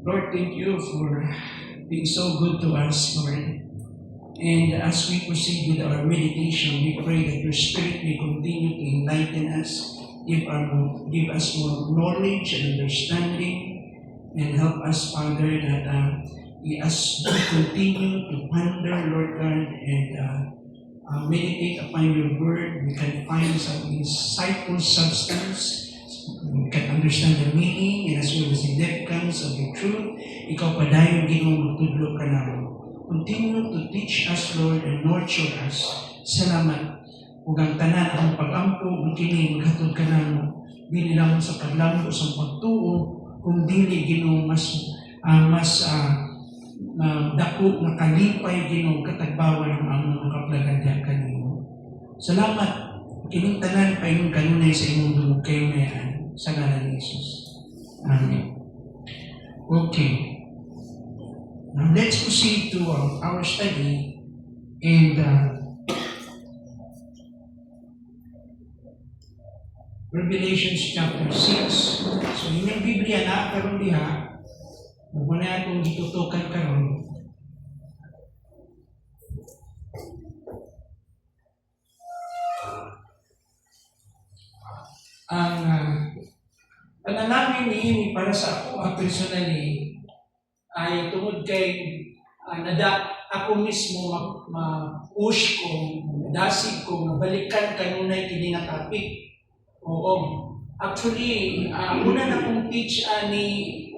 Lord, thank you for being so good to us, Lord. And as we proceed with our meditation, we pray that your Spirit may continue to enlighten us, give us more knowledge and understanding, and help us, Father, that as we continue to ponder, Lord God, and meditate upon your word, we can find some insightful substance. We can understand the meaning and as well as the significance of your truth. Ikaw pa dahil Ginoo magtudlo ka namin. Continue to teach us, Lord, and nurture us. Salamat. Ug ang tanan ang pag-ampo ug kini maghatod ka namo. Dili lang sa paglambo sa pagtuo, kung dili Ginoo mas dako na kalipay Ginoo katagbawan ng among kaplagan kanimo. Salamat. Kining tanan pa imong kanunay sa imong dungog kayo mayan sa ngalan ni Jesus. Amen. Okay. Now let's proceed to our study and Revelation chapter 6. So inyong Biblia na karon diha, huwag na itong gitutukan karon. Ang panalangin ni para sa ako personally ay tungod kay ako mismo ma-push ko, madasig ko, mabalikan kanunay kini nga topic. Oo. Actually, una na kong teach ni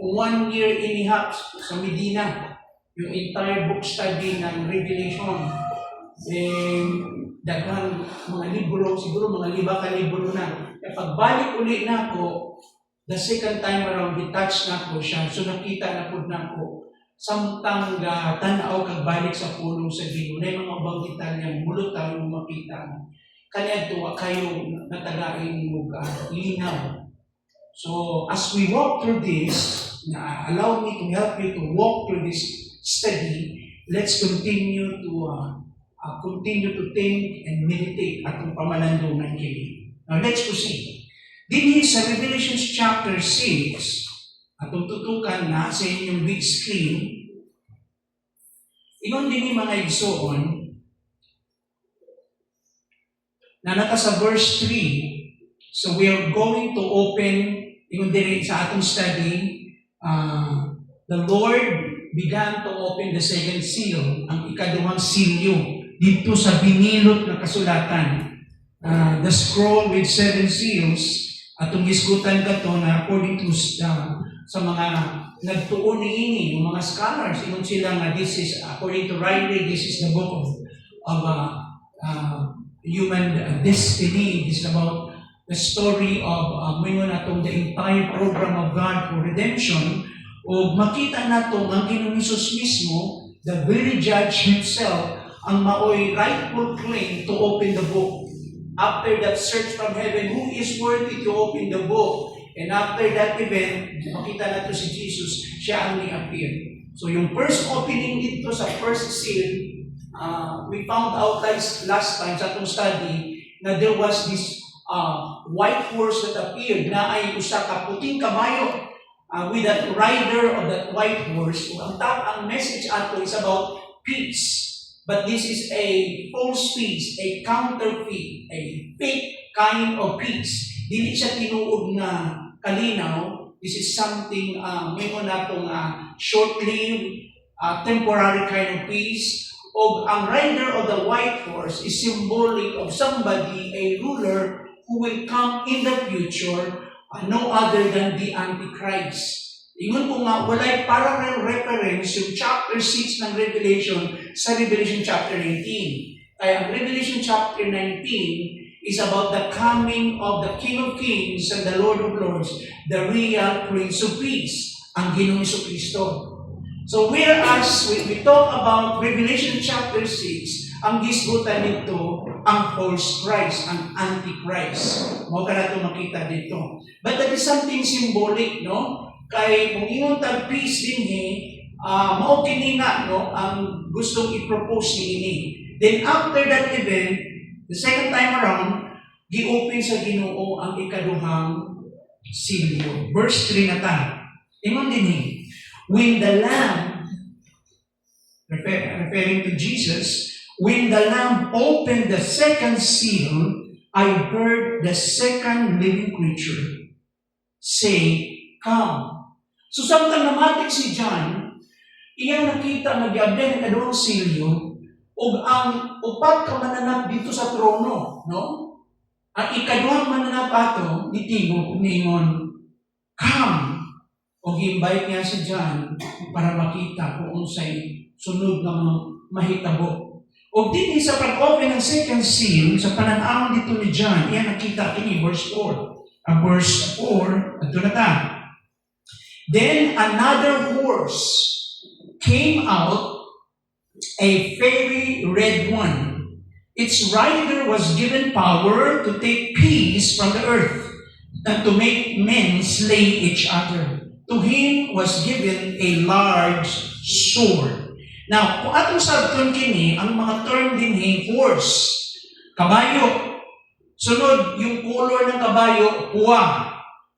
1 year and a half sa Medina, yung entire book study ng Revelation. Daghang mga libro, siguro mga 5 ka libro na. Pagbalik uli na ako, the second time around, detach na ko siya. So nakita na po na ko, samtang tanaw kagbalik sa pulong sa Ginoo. Na yung mga banggitan niya, mulot tayo makita. Kanya ito, kayo natagain mo linaw. So as we walk through this, allow me to help you to walk through this study, let's continue to think and meditate atong pamalandungan kini. Now let's proceed. Dinhi sa Revelation chapter 6, atong tutukan na sa inyong big screen, ingon dinhi mga igsoon, na naka sa verse 3, so we are going to open, ingon dinhi sa atong study, the Lord began to open the second seal, ang ikaduhang silyo, dito sa binilot na kasulatan. The scroll with 7 seals, atong gisgutan ka to na according to sa mga nagtuon niini, yung mga scholars, ingon sila nga this is, according to Riley, this is the book of human destiny. This is about the story of atong the entire program of God for redemption. O makita nato ang Ginoong Hesus mismo, the very judge himself, ang maoy rightful claim to open the book. After that search from heaven, who is worthy to open the book? And after that event, makita nato si Jesus, siya ang ni-appear. So yung first opening dito sa first seal, we found out last time sa atong study na there was this white horse that appeared na ay usa ka puting kabayo with that rider of that white horse. So, ang message ato is about peace. But this is a false peace, a counterfeit, a fake kind of peace. Dili siya tinuod na kalinaw. This is something mayroon natong short-lived, temporary kind of peace. O ang rider of the white horse is symbolic of somebody, a ruler, who will come in the future, no other than the Antichrist. Ingon ko nga, walay parallel reference yung chapter 6 ng Revelation sa Revelation chapter 19. Kaya ang Revelation chapter 19 is about the coming of the King of Kings and the Lord of Lords, the real Prince of Peace, ang Ginoong Jesucristo. So whereas we talk about Revelation chapter 6, ang gisgutan nito ang false Christ, ang Antichrist. Mao ka na ito makita dito. But that is something symbolic, no? Kay kung ingon tag peace dinhi, mao kini nga no ang gustong i-propose niini. Then after that event, the second time around, gi-open sa Ginoo ang ikaduhang silyo. Verse 3 na ta. Ingon dinhi, When the Lamb, referring to Jesus, when the Lamb opened the second seal, I heard the second living creature say, "Come." So samtang namatik si John, iyang nakita nagyabden ang kadulong silyo, ug ang upat ka mananap dito sa trono, no? Ang ikaduhang mananap ato, nitingo, ningon, "Come." O invite niya si John para makita kung unsay sunod nga mga mahitabo. O din sa pag-open ng second seal, sa pananawon dito ni John, iyan nakita kini verse 4. Verse 4, ito na ta. Then another horse came out, a fiery red one. Its rider was given power to take peace from the earth and to make men slay each other. To him was given a large sword. Now, kung atong sabton kini, ang mga term din horse, kabayo. Sunod, yung color ng kabayo, puwa.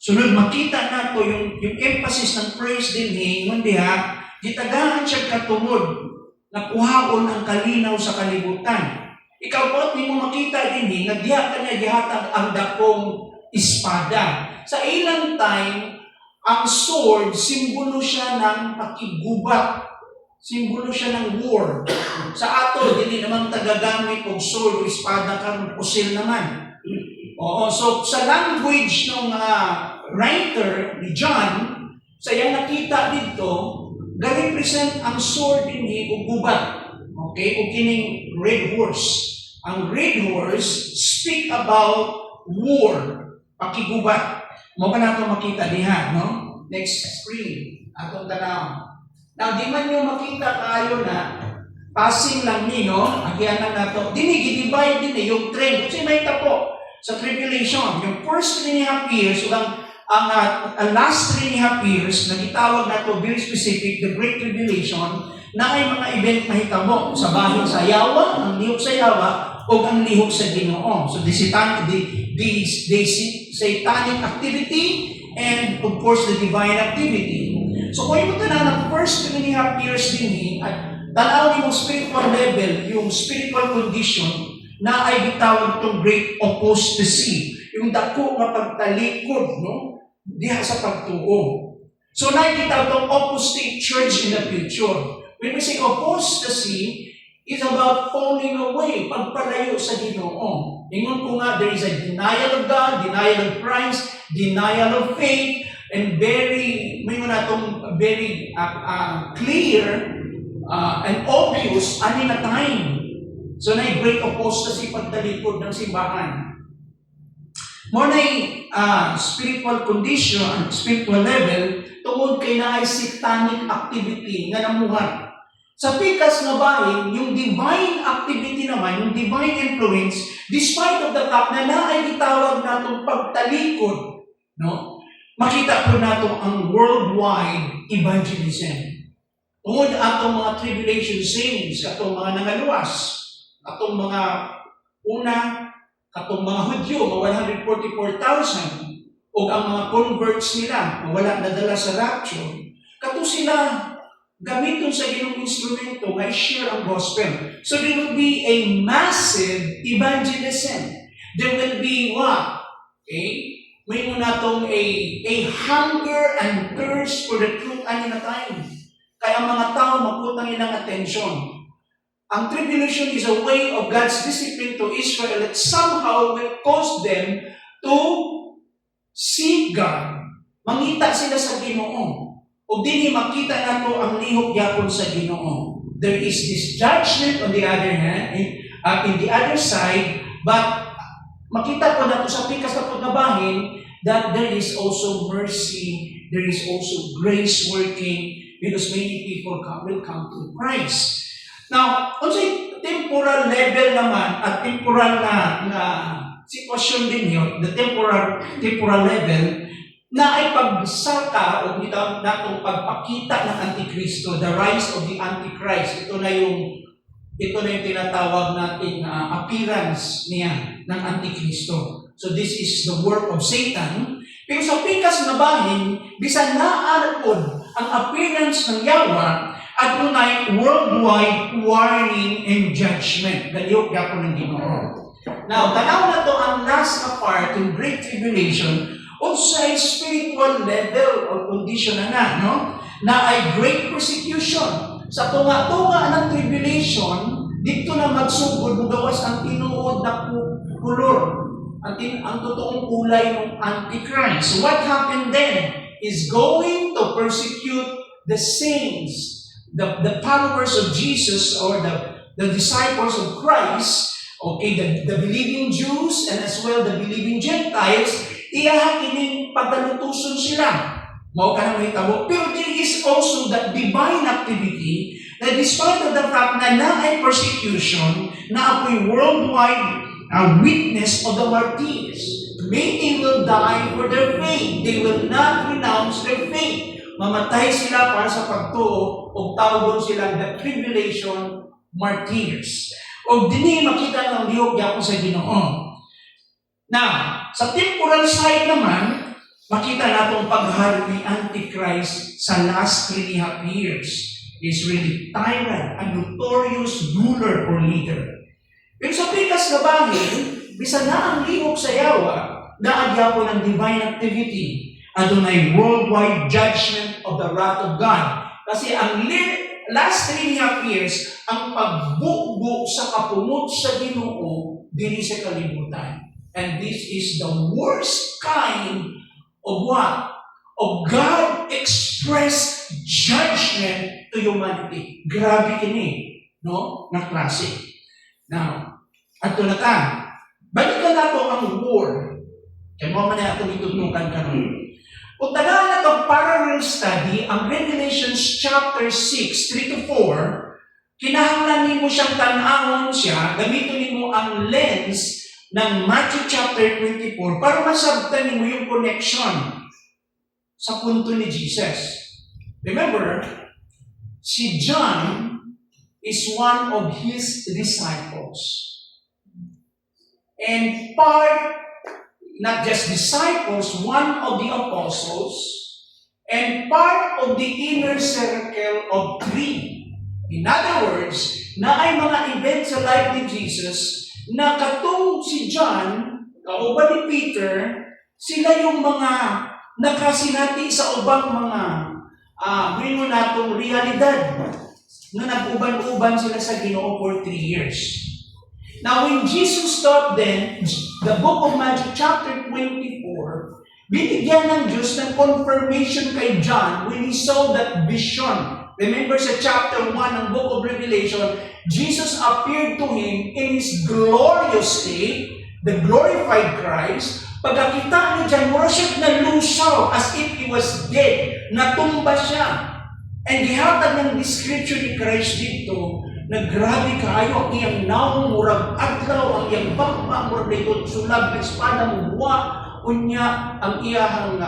Sunod, makita na to yung emphasis ng praise din ngun diha, gitagahan siya katungod na kuhaon ang kalinaw sa kalibutan. Ikaw po, di mo makita din nga diha kanya gihatag ang dakong espada. Sa ilang time, ang sword, simbolo siya ng pakigubat. Simbolo siya ng war. Sa ato, hindi naman tagagamit og sword o espada karon pusil naman. Oo, so sa language ng writer ni John, sa iyang nakita dito, ga-represent ang sword dinhi o gubat. Okay, o kining red horse. Ang red horse speak about war, pakigubat. Mo pa nato makita diha, no? Next screen, atong tanaw. Now, di man nyo makita kayo na passing lang ni, no? Agyanan na to. Divide din yung trend. Kasi may tapo sa tribulation. Yung first 3.5 years, ang last 3.5 years, na gitawag na to very specific, the Great Tribulation, na ay mga event mahitabo sa bahid sa Yawa, ang lihok sa Yawa, o ang lihok sa Ginoo. So, the satanic activity, and of course, the divine activity. So kung yung ng first 3.5 years din at tanaw ni mong spiritual level, yung spiritual condition na ay gitawag itong great apostasy. Yung dako nga pagtalikod, no? Diha sa pagtuo. So nakikita itong apostate church in the future. When we say apostasy, it's about falling away, pagpalayo sa Ginoo. Ingon ko nga, there is a denial of God, denial of Christ, denial of faith, and very clear and obvious ani na time. So na great apostasy pagtalikod ng simbahan. More na spiritual condition, spiritual level, tungod kay na ay satanic activity nga namuhat. Sa pikas nga bahin, yung divine activity naman, yung divine influence, despite of the fact na naay gitawag natong pagtalikod, no? Makita po nato ang worldwide evangelism. Tungod atong mga tribulation saints, atong mga nangaluwas, atong mga atong mga Hudyo, mga 144,000, o ang mga converts nila, wala nadala sa rapture, kato sila gamiton sa ginong instrumento nga i-share ang gospel. So there will be a massive evangelism. There will be what? Okay? May muna itong a hunger and thirst for the truth ani na time. Kaya ang mga tao maputang ilang atensyon. Ang tribulation is a way of God's discipline to Israel that somehow will cause them to seek God. Mangita sila sa Ginoo. O dinhi makita nato ang lihok yapon sa Ginoo. There is this judgment on the other hand, in the other side, but makita po nato sa pikas na pagkabahin that there is also mercy, there is also grace working because many people will come to Christ. Now, unsay temporal level naman at temporal na sitwasyon din yun, the temporal level, na ay pagsaka o natong pagpakita ng Antikristo, the rise of the Antichrist. Ito na yung tinatawag natin appearance niya ng Antikristo. So this is the work of Satan. Pero sa pikas na bahin, bisan naarapod ang appearance ng Yawa at unay worldwide warning and judgment. Galiyok yapo ng Ginoo. Now, tanaw na to ang last na part ng Great Tribulation o sa spiritual level or condition na no? Na ay great persecution. Sa tunga-tunga ng tribulation, dito na magsugod, magawas ang tinuod na kulor. Ang totoong kulay ng Antichrist. What happened then is going to persecute the saints, the followers of Jesus or the disciples of Christ, okay, the believing Jews and as well the believing Gentiles, iyahakining pagkalutuson sila. Mao ka nang mahitabo. Pero there is also that divine activity that despite of the fact na naay persecution, na ako'y worldwide witness of the martyrs. Many will die for their faith. They will not renounce their faith. Mamatay sila para sa pagtuo o tawgon sila the tribulation martyrs. O dini makita ng lihok yapo sa Ginoo. Now, sa temporal side naman, makita natong paghari ni Antichrist sa last 3.5 years. Is really tyrant, a notorious ruler or leader. Pero sa pikas na bahid, bisa na ang lihok sa Yawa, naagya po ng divine activity. Adunay worldwide judgment of the wrath of God. Kasi ang last 3.5 years, ang pagbukbuk sa kapumot sa Ginoo, dili sa kalibutan. And this is the worst kind of what? Of God expressed judgment to humanity. Grabe kini, no? Na klase. Now, ato na ta. Balikan nato ang war. Kaya mo man na itong itutukan karon. Kung tagaan na itong parallel study, ang Revelations chapter 6, 3-4, kinahanglan mo siyang tanawon siya, gamitin mo ang lens ng Matthew chapter 24 para masabtan mo yung connection sa punto ni Jesus. Remember, si John is one of his disciples. And part, not just disciples, one of the apostles, and part of the inner circle of 3. In other words, na ay mga events sa life ni Jesus na katong si John, kauban ni Peter, sila yung mga nakasinati sa ubang mga gringo natong realidad na nag-uban-uban sila sa Ginoo for 3 years. Now, when Jesus taught them, the book of Matthew chapter 24, binigyan ng Diyos ng confirmation kay John when he saw that vision. Remember sa chapter 1 ng book of Revelation, Jesus appeared to him in his glorious state, the glorified Christ. Pagkakita niya dyan, worship na lusaw as if he was dead. Natumba siya. And gihatag ng description ni Christ dito, na grabe kaayo ang iyang naong murag adlaw, ang iyang bangma, murag dito sulag, espada mo buwa, unya ang iyang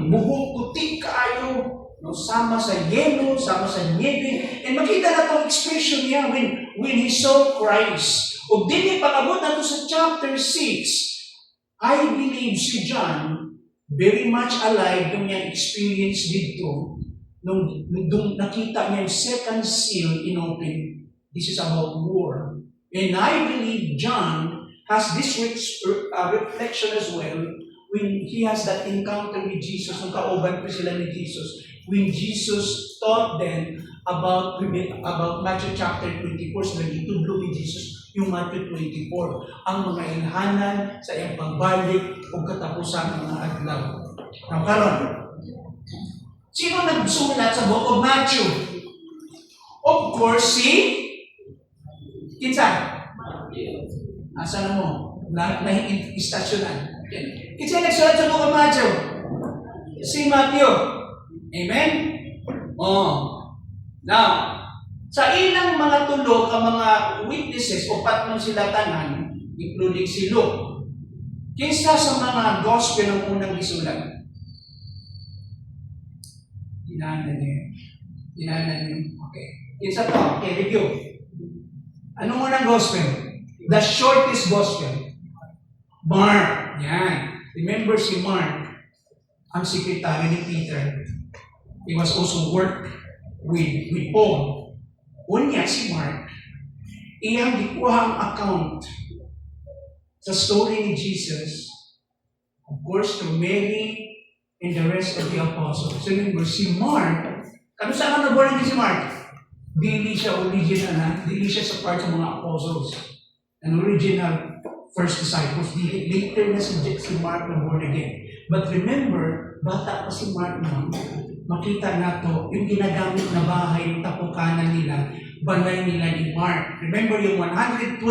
buhok puti kaayo, no, sama sa yelo, sama sa niebe. And makita na itong expression niya when he saw Christ. O dili pag-abot na ito sa chapter 6, I believe si John very much alive yung niyang experience dito nung nakita niya yung second seal inopen. This is about war. And I believe John has this reflection as well when he has that encounter with Jesus, nung kauban ko sila ni Jesus, when Jesus taught them about Matthew chapter 24, so nagitudlo ni Jesus yung Matthew 24, ang mga inhanan sa iyang pagbalik o katapusan ng mga adlaw. Now, karon, sino nagsulat sa book of Matthew? Of course, si Kinsa? Asa na mo? Istasyonan. Kinsa nagsulat sa book of Matthew? Si Matthew. Amen? Oh. Now, sa ilang mga tulog, ang mga witnesses o patnon sila tanan, including si Luke, kinsa sa mga gospel ng unang gisulat? Dinanan niyo. Okay. Kinsa to? Okay, review. Anong unang gospel? The shortest gospel. Mark. Yan. Remember si Mark, ang sekretary ni Peter. He was also work with Paul. Unya si Mark, iyang gikuha ang account sa story ni Jesus, of course, to Mary and the rest of the apostles. So remember, si Mark, kano saan ka nabulan si Mark? Dili siya original na, dili siya sa part ng mga apostles. An original first disciples. Later na si Mark na born again. But remember, bata pa si Mark na, makita nato yung ginagamit na bahay, yung tapukanan nila, banay nila ni Mark. Remember yung 120,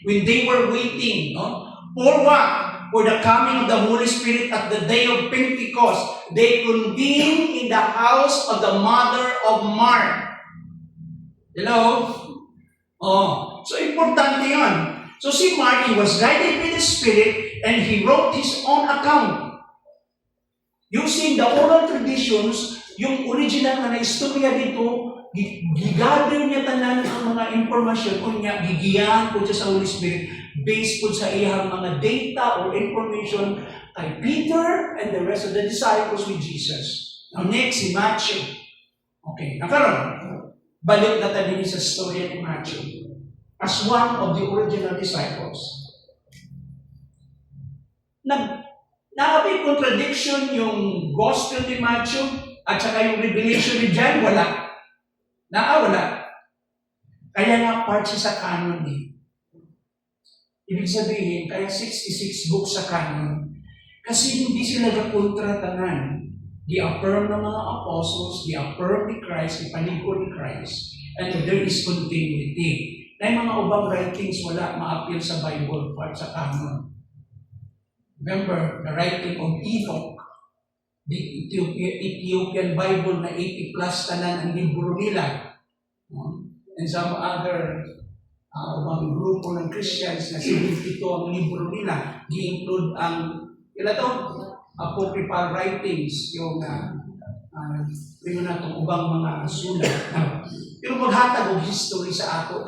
when they were waiting, no? For what? For the coming of the Holy Spirit at the day of Pentecost, they convened in the house of the mother of Mark. Hello? Oh, so importante yun. So si Mark, he was guided by the Spirit and he wrote his own account. Using the oral traditions, yung original na istorya dito, gigather niya tanan ang mga impormasyon o niya, gigiyahan po siya sa Holy Spirit based po sa iyang mga data or information kay Peter and the rest of the disciples with Jesus. Now next, si Matthew. Okay, nakaroon. Balik na tayo sa storya ni Matthew. As one of the original disciples. Nakapay contradiction yung gospel ni Matthew at saka yung revelation ni John, wala. Wala. Kaya nga part siya sa canon eh. Ibig sabihin, kaya 66 books sa canon. Kasi hindi sila nakontratanan. Di-affirm ng mga apostles, di-affirm ni Christ, ipanigod ni Christ, and there is continuity. Na yung mga ubang writings wala ma-appeal sa Bible, part sa canon. Remember, the writing of Enoch, the Ethiopian Bible na 80 plus tanan ang libro nila. And some other mga grupo ng Christians na 72 ang libro nila. Gi-include ang, apocryphal writings, yung ubang mga sulat. Pero maghatag og history sa ato,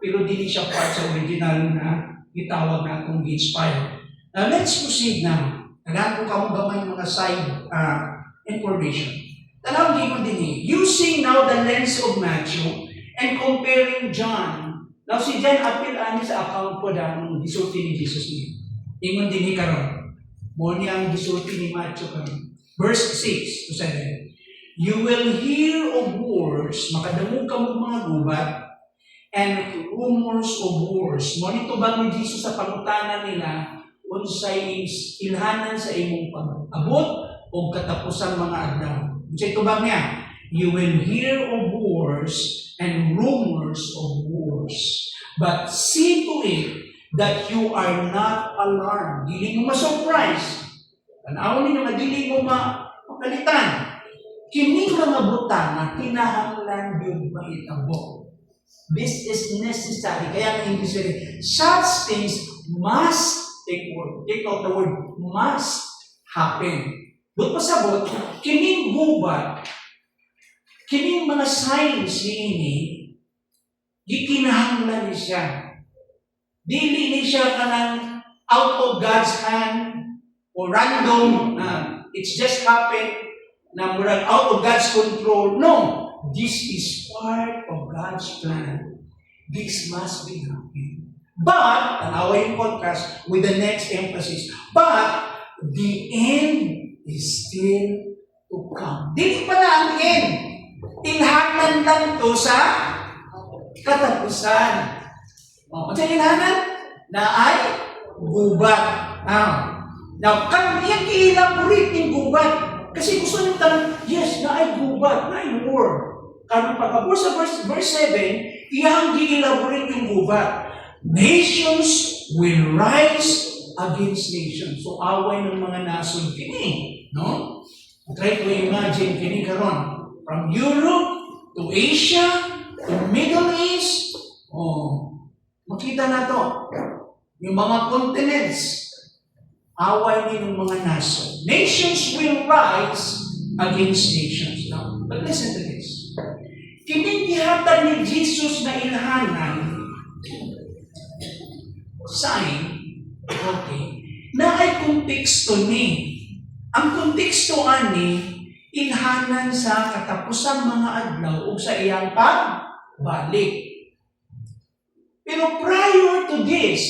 pero dili siya part sa original na gitawag na itong inspired. Now, let's proceed now. Tagaan ko kamo gamay mga side information. Tanawag din mo din using now the lens of Matthew and comparing John. Now, si John appeal ani sa account po ng gisulti ni Jesus niya. Ingon din ni karon. Mo niyang gisulti ni Matthew karon. Verse 6 to 7. You will hear of wars, makadamog kamo mga gubat, and rumors of wars. Mo nito ba ni Jesus sa pangutanan nila unsay ilhanan sa imong pag-abot o katapusan mga adlaw. Unsay tubag niya? You will hear of wars and rumors of wars. But see to it that you are not alarmed. Dili mo ma-surprise. Tanaw ninyo nga dili mo makalitan. Kini mga butana kinahanglan gyud mahitabo. This is necessary. Kaya nga hindi sila, such things must take out the word must happen. But pasabot, kining gubat, kining mga signs niini, gikinahanglan ni siya. Dili ni siya kanang out of God's hand or random, it's just happened, na murag out of God's control. No, this is part of God's plan. This must be happening. But, tanawa yung contrast with the next emphasis, but the end is still to come. Dili pa na ang end. Ilhanan lang to sa katapusan. Ano sa ilhanan? Na ay gubat. Now, kaniyang i-elaborate yung gubat. Kasi gusto nyo tanong, yes, na ay gubat, na ay war. Karang pagkabor sa verse 7, iyang i-elaborate yung gubat. Nations will rise against nations. So, away ng mga nasod kini. No? Try to imagine kini karon. From Europe to Asia to Middle East. Makita na to. Yung mga continents. Away din ng mga nasod. Nations will rise against nations. Now, but listen to this. Kining gihatan ni Jesus na ilhanan, sign, okay, na ay konteksto ni. Ang konteksto ani, inhanan sa katapusang mga adlaw o sa iyang pagbalik. Pero prior to this,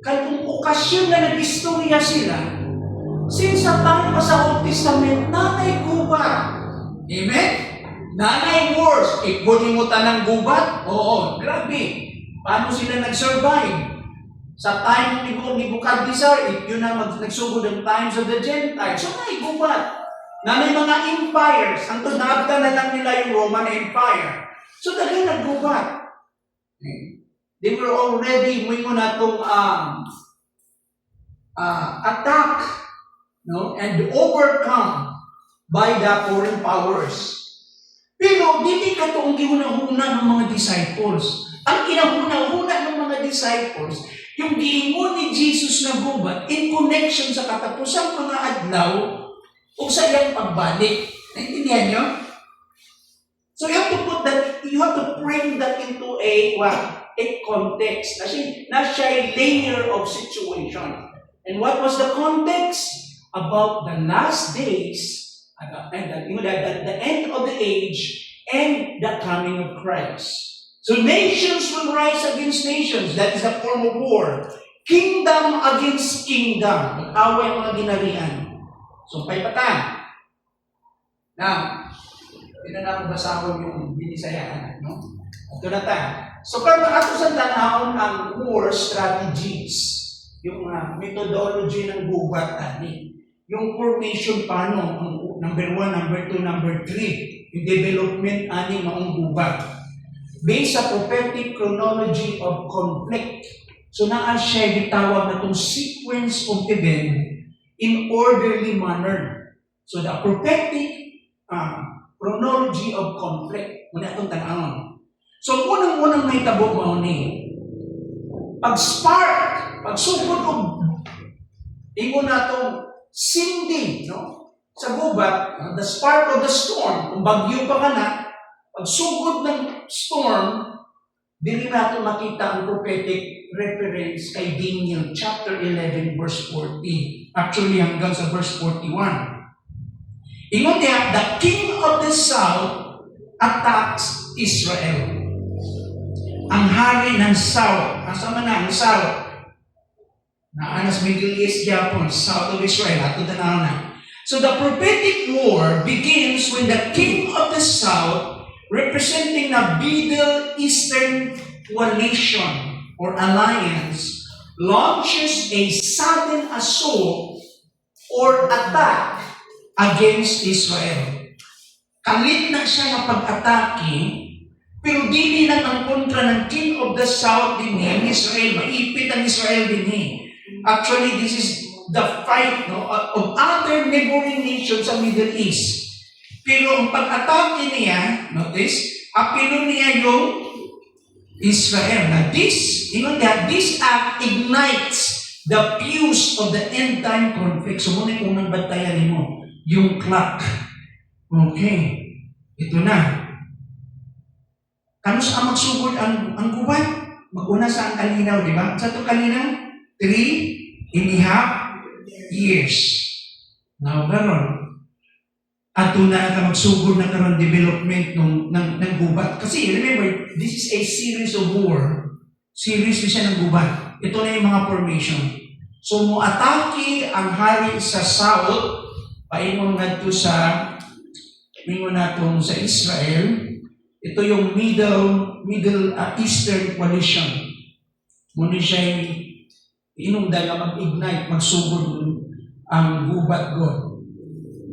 katong okasyon na nag-istorya sila, since sa time pa sa Old Testament, nanay gubat. Amen? Nanay wars. Ikbunimutan ng gubat? Oo, grabe. Paano sila nag-survive? Sa time ni Nebuchadnezzar, yun na nagsugod ang times of the Gentiles. So, nanay gubat. Nanay mga empires. Ang naabta na lang nila yung Roman Empire. So, dahil naggubat. They were already, mo na itong attack, no, and overcome by the foreign powers. Pero dili ka itong gihuna-huna ng mga disciples. Ang kinahuna-huna ng mga disciples, yung giingon ni Jesus na gubat in connection sa katapusang mga adlaw o sa iyang pagbalik. Naintindihan nyo? So you have to put that, you have to bring that into a context. Kasi nasa layer of situation. And what was the context? About the last days, and the end of the age, and the coming of Christ. So nations will rise against nations. That is a form of war. Kingdom against kingdom. Mag-away ang mga ginarian. So, paypatan. Now, hindi na ako basahon yung binisayaan. No? Ito na ta. So, kung ato sa tanahon ang war strategies, yung methodology ng gubat ani, yung formation paano, number 1, number 2, number 3, yung development ani maong gubat. Based sa prophetic chronology of conflict. So, naa siya gitawag na itong sequence of event in orderly manner. So, the prophetic chronology of conflict. Muna itong tanahon. So, unang-unang may tabok mo ni, pag-spark, pagsugod o ingon na itong sinding, no? Sa gubat, the spark of the storm, kung bagyo pa ka na, pagsugod ng storm, dili natin makita ang prophetic reference kay Daniel chapter 11 verse 40. Actually, hanggang sa verse 41. Ingon niya, the king of the south attacks Israel. Ang hari ng south, asa man na ang south? Naanas Middle East, Japan, south of Israel, ato tanaw na. So the prophetic war begins when the king of the south, representing the Middle Eastern coalition or alliance, launches a sudden assault or attack against Israel. Kalit na siya na pag-atake, pero dili na ang kontra ng king of the south din ni Israel. Maipit ang Israel din ni. Actually, this is the fight of other neighboring nations sa Middle East. Pero ang pag-atake niya, notice, apelo niya yung Israel. Now this act ignites the fuse of the end time conflict. So muna yung unang bantayan mo, yung clock. Okay, ito na. Kano sa magsugod ang gubat? Mag-una sa ang kalinaw, di ba? Sa ito kalinaw, 3.5 years. Now, ganon. At na ka magsugod na karon development ng gubat. Kasi remember, this is a series of war. Series siya ng gubat. Ito na yung mga formation. So, mo-atake ang hari sa south, paingon nato sa sa Israel. Ito yung Middle Eastern coalition. Muna siya inungdan na mag-ignite, magsugod ang gubat God.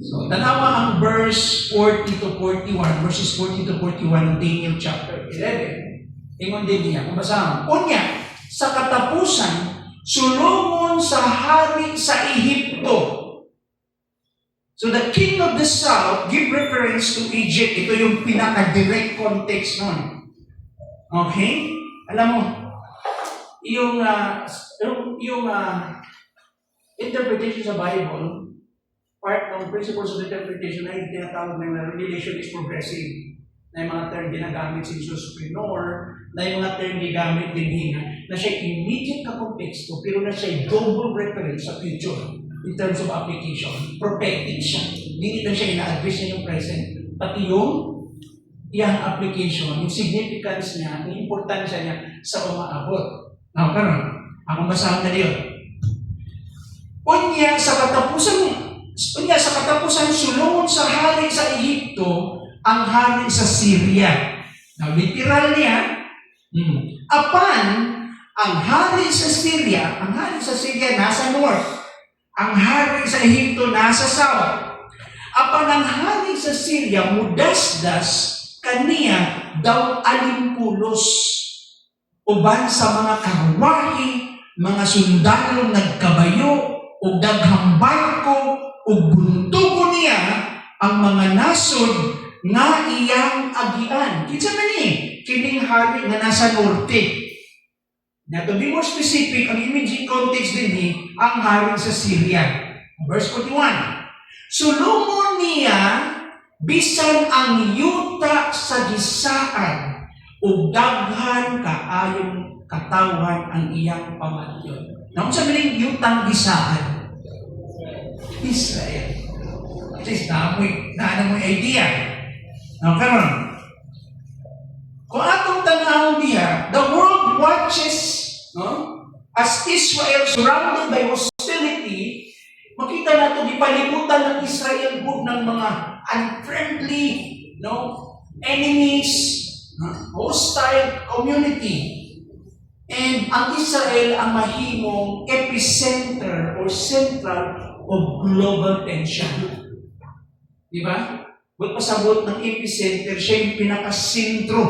So, tanawa ang verse 40 to 41, verses 40 to 41 ng Daniel chapter 11. Ingon din niya, kung basahan. Unya, sa katapusan, sulungon sa hari sa Ehipto. So the king of the south give reference to Egypt. Ito yung pinaka-direct context nun. Okay? Alam mo, yung interpretation sa Bible, part ng principles of interpretation ay tinatawag na revelation is progressive. Na yung mga term ginagamit si Jesus Prenor, na yung mga term ginagamit din na siya immediate ka konteksto, pero na siya double reference sa future. in terms of application. Prophetic siya. Hindi lang siya ina-address niya yung present. Pati yung application, yung significance niya, yung importansya niya sa umaabot. Now, karon, akong basahan na yun. Unya sa katapusan sulungon sa hari sa Ehipto ang hari sa Syria. Now, literal niya, apan ang hari sa Syria nasa north. Ang hari sa Ehipto nasa south. Apan ang hari sa Syria mudasdas kaniya daw alimpulos uban sa mga karwahe, mga sundalong nagkabayo, o daghang barko, o buntugo niya ang mga nasod nga iyang agian. Kinsa man ni? Kining hari nga nasa norte. Now, to be more specific, ang immediate context din ni ang hari sa Syria. Verse 41. Sulungon niya bisan ang yuta sa gisaan ug daghan kaayong katawan ang iyang pamadyon. Naon sa biling yutang gisaan? Israel. At least na mo idea. Now, karon, kung atong tanawon diha, the world watches, no? As Israel surrounded by hostility, makita nato gipalibutan ng Israel gud ng mga unfriendly, enemies, hostile community. And ang Israel ang mahimong epicenter or central of global tension. Di ba? Ba't pasabot ng epicenter, siya yung pinakasentro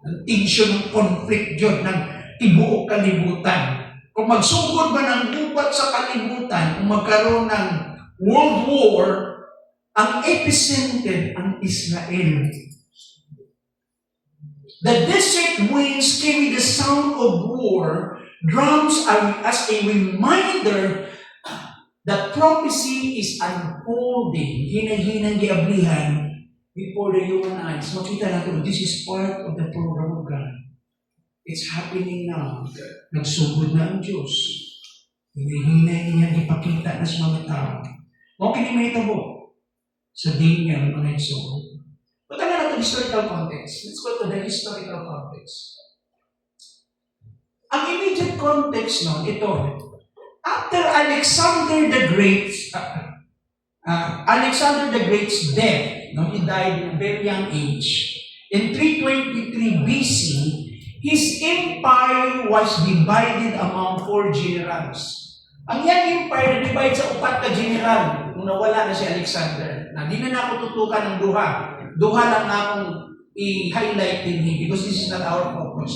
ng tension, ng conflict yun, ng tibuok kalibutan. Kung magsugod ba ng gubat sa kalibutan, kung magkaroon ng World War, ang epicenter ang Israel. The desert winds carry the sound of war. Drums are as a reminder that prophecy is unfolding. Hinay-hinang giablihan before the human eyes. Makita natin, this is part of the program of God. It's happening now. Nagsugod na ang Diyos. Hinay-hinay niya ipakita na sa mga tao. Okay, may tabo sa din niya ang mga iso. Punta nga natin historical context. Let's go to the historical context. Ang immediate context nun, ito. After Alexander the Great's death, he died in a very young age. In 323 BC, his empire was divided among 4 generals. Ang yan empire divide sa 4 ka general nung nawala na si Alexander. Na di na ako tutukan ng duha. Duha lang na akong i-highlight din because this is not our focus.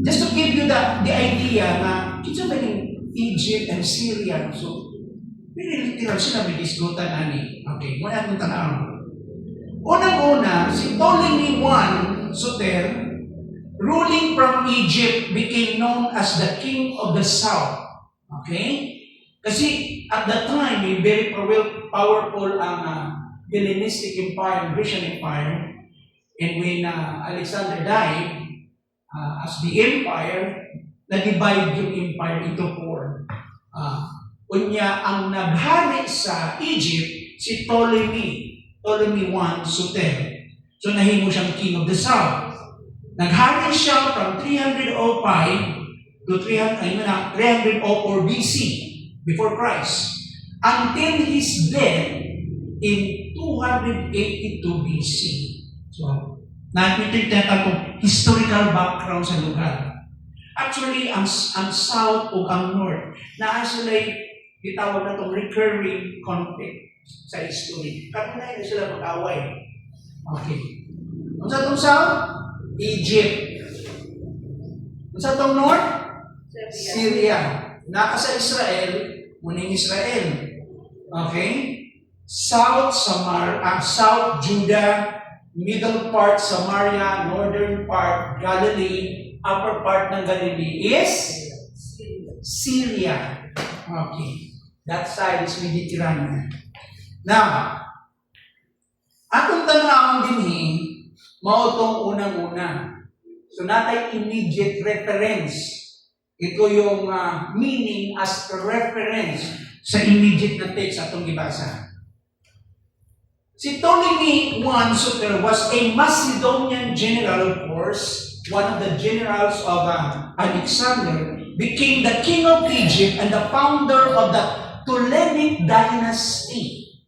Just to give you the idea na kita ba yung Egypt and Syria, so very literal sila may disgutan ani. Okay, muna akong tanong. Unang-una, si Ptolemy I Soter, ruling from Egypt, became known as the king of the south. Okay? Kasi at that time, may very powerful ang Hellenistic Empire, Grecian Empire. And when Alexander died, as the empire, na-divide yung empire into 4. Unya, ang naghari sa Egypt, si Ptolemy I Soter. So, nahimo siyang king of the south. Naghari siya from 305 to 304 BC, before Christ, until his death in 282 BC. So, nakikita itong historical background sa lugar. Actually, ang south o ang north, na sila itawag na itong recurring conflict sa history. Katunay na sila mag-away. Okay. Kung sa itong south, Egypt. Kung sa itong north, Syria. Naka sa Israel, muning Israel. Okay? South Judah, middle part Samaria, northern part Galilee, upper part ng Galilee is Syria. Okay. That side is Mediterranean. Now, atong tanawang din mao tong unang-una. So natay immediate reference Ito yung meaning as reference sa immediate na text atong gibasa. Si Ptolemy I Soter was a Macedonian general, of course, one of the generals of Alexander, became the king of Egypt and the founder of the Ptolemaic dynasty.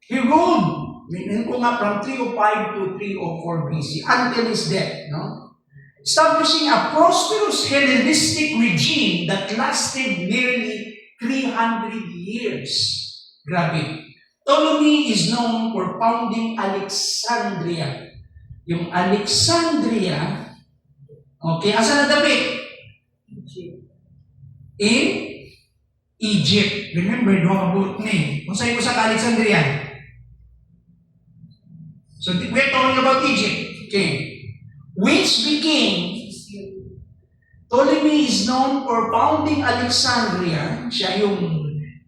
He ruled, from 305 to 304 BC until his death, no? Establishing a prosperous Hellenistic regime that lasted nearly 300 years. Grabe. Ptolemy is known for founding Alexandria. Yung Alexandria, okay, asan na dapit? In Egypt. Remember, doon kabut ni. Kung sa'yo ko sa Alexandria. So, we're talking about Egypt. Okay. Which became, Ptolemy is known for founding Alexandria. Siya yung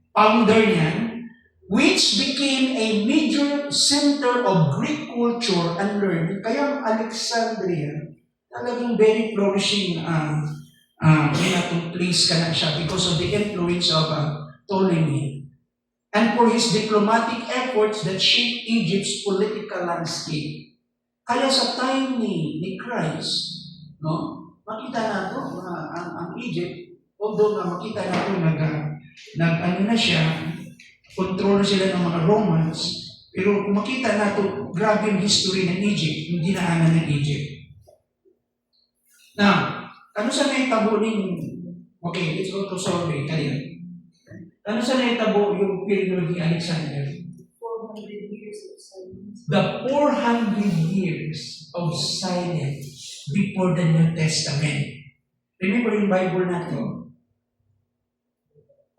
founder niya. Which became a major center of Greek culture and learning. Kaya ang Alexandria, talagang very flourishing place ka na siya because of the influence of Ptolemy. And for his diplomatic efforts that shaped Egypt's political landscape. Kaya sa time ni Christ, no, makita nato ang Egypt, although makita nato nag na siya, control sila ng mga Romans, pero kung makita nato, grabe yung history ng Egypt, yung dinaanan ng Egypt. Now, ano sa naitabo okay, let's go to survey, kaya. Ano sa naitabo yung period ni Alexander? 400 years of silence. The 400 years of silence before the New Testament. Remember yung Bible natin?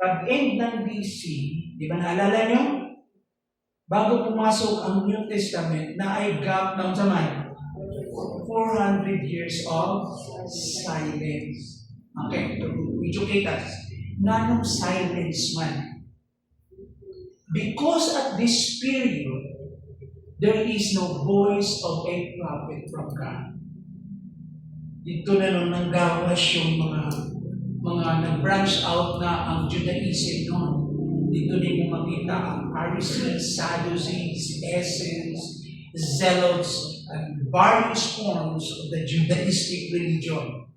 Pag-end ng BC, di ba naalala nyo? Bago pumasok ang New Testament, na ay gap ng zaman. 400 years of silence. Okay, educate us. Nanong silence man. Because at this period, there is no voice of a prophet from God. Dito na nung nanggawas yung mga nag-branch out na ang Judaism noon. Dito din mo makita ang Pharisees, Sadducees, Essenes, Zealots, and various forms of the Judaistic religion.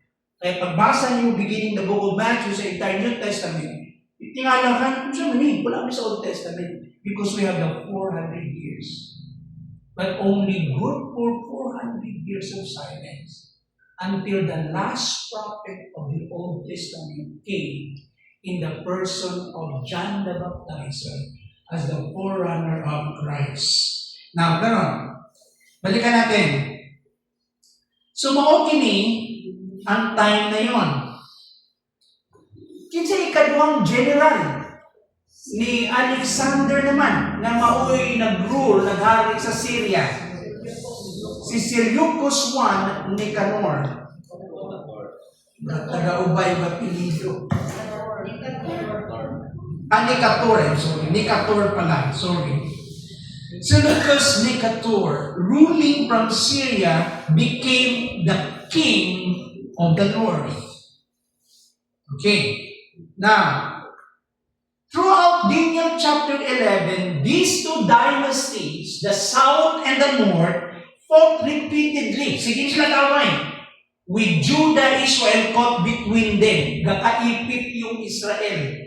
Kaya pagbasa niyo beginning the book of Matthew sa entire New Testament, itingalakan kung siya mani, wala kami sa Old Testament because we have the 400 years. But only good for 400 years of silence until the last prophet of the Old Testament came in the person of John the Baptizer as the forerunner of Christ. Now, gano'n. Balikan natin. So, maokini ang time na yon. Kinsa ikaduhang general ni Alexander naman na mauoy nag-rule, naghari sa Syria. Si Seleucus I Nicanor. Taga-ubay ba pilido? Nicator pala, sorry. Seleucus Nicator, ruling from Syria, became the king of the north. Okay. Now, throughout Daniel chapter 11, these two dynasties, the south and the north, fought repeatedly. Sige sila kaway. With Judah, Israel caught between them. Gakaipit yung Israel.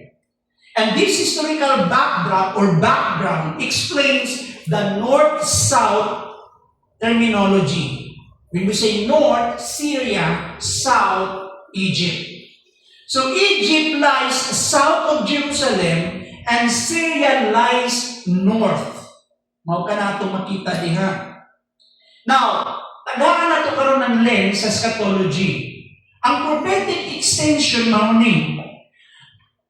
And this historical background explains the north-south terminology. When we say north, Syria, south, Egypt. So Egypt lies south of Jerusalem and Syria lies north. Mao ka na ito makita diha. Now, tagaan na ito karoon ng lens sa eschatology. Ang prophetic extension mao ni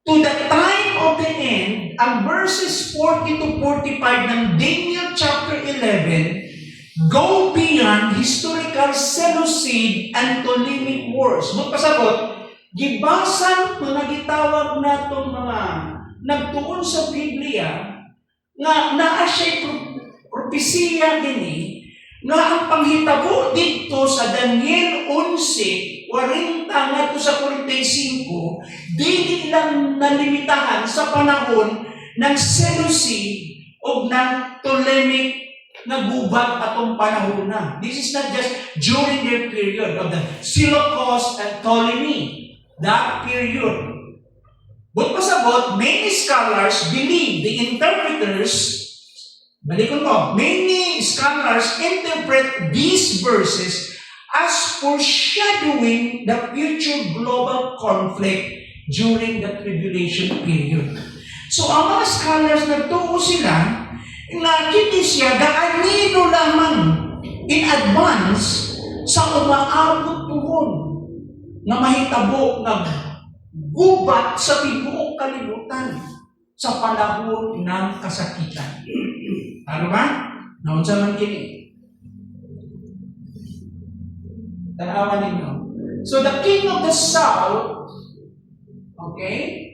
to the time of the end, ang verses 40 to 45 ng Daniel chapter 11 go beyond historical Seleucid and Ptolemaic wars. Magpasabot, gibasan mga gitawag natong mga nagtuon sa Biblia nga naa siya'y propesiya gini nga ang panghitabo dito sa Daniel 11:40 ngadto sa 45, dili lang nalimitahan sa panahon ng Seleucid o ng Ptolemaic na gubat atong panahon na. This is not just during their period of the Seleucus and Ptolemy. That period. But pasabot, many scholars believe the interpreters, balikon ko, many scholars interpret these verses as foreshadowing the future global conflict during the tribulation period. So ang mga scholars nagtuo sila na kiti siya gaanino lamang in advance sa umaabot tuhon nga mahitabo nga gubat sa tibuok kalibutan sa panahon ng kasakitan. Ano ba? Naunsa man kini. Tanawan ninyo. So the king of the south, okay,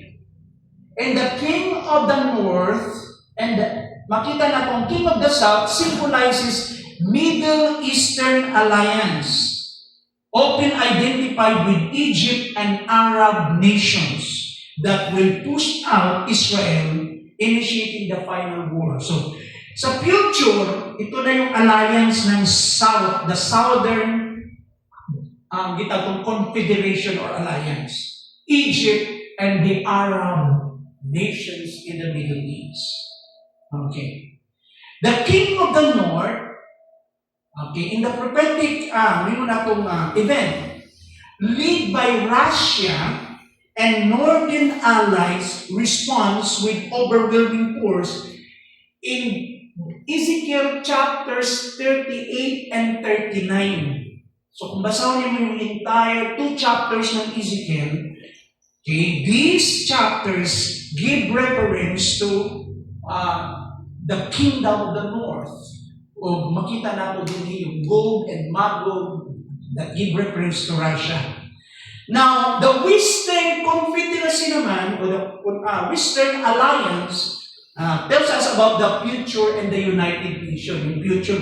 and the king of the north, and makita na kung king of the south symbolizes Middle Eastern alliance, often identified with Egypt and Arab nations that will push out Israel, initiating the final war. So, sa future, ito na yung alliance ng South, the Southern gitawag confederation or alliance, Egypt and the Arab nations in the Middle East. Okay. The king of the north, okay, in the prophetic event, led by Russia and northern allies, responds with overwhelming force in Ezekiel chapters 38 and 39. So kung basahin mo yung entire 2 chapters ng Ezekiel, okay, these chapters give reference to the kingdom of the north. O makita nato din yung Gog and Magog that give reference to Russia. Now, the Western Confederacy naman, o the Western Alliance, tells us about the future and the United Nations. Yung future,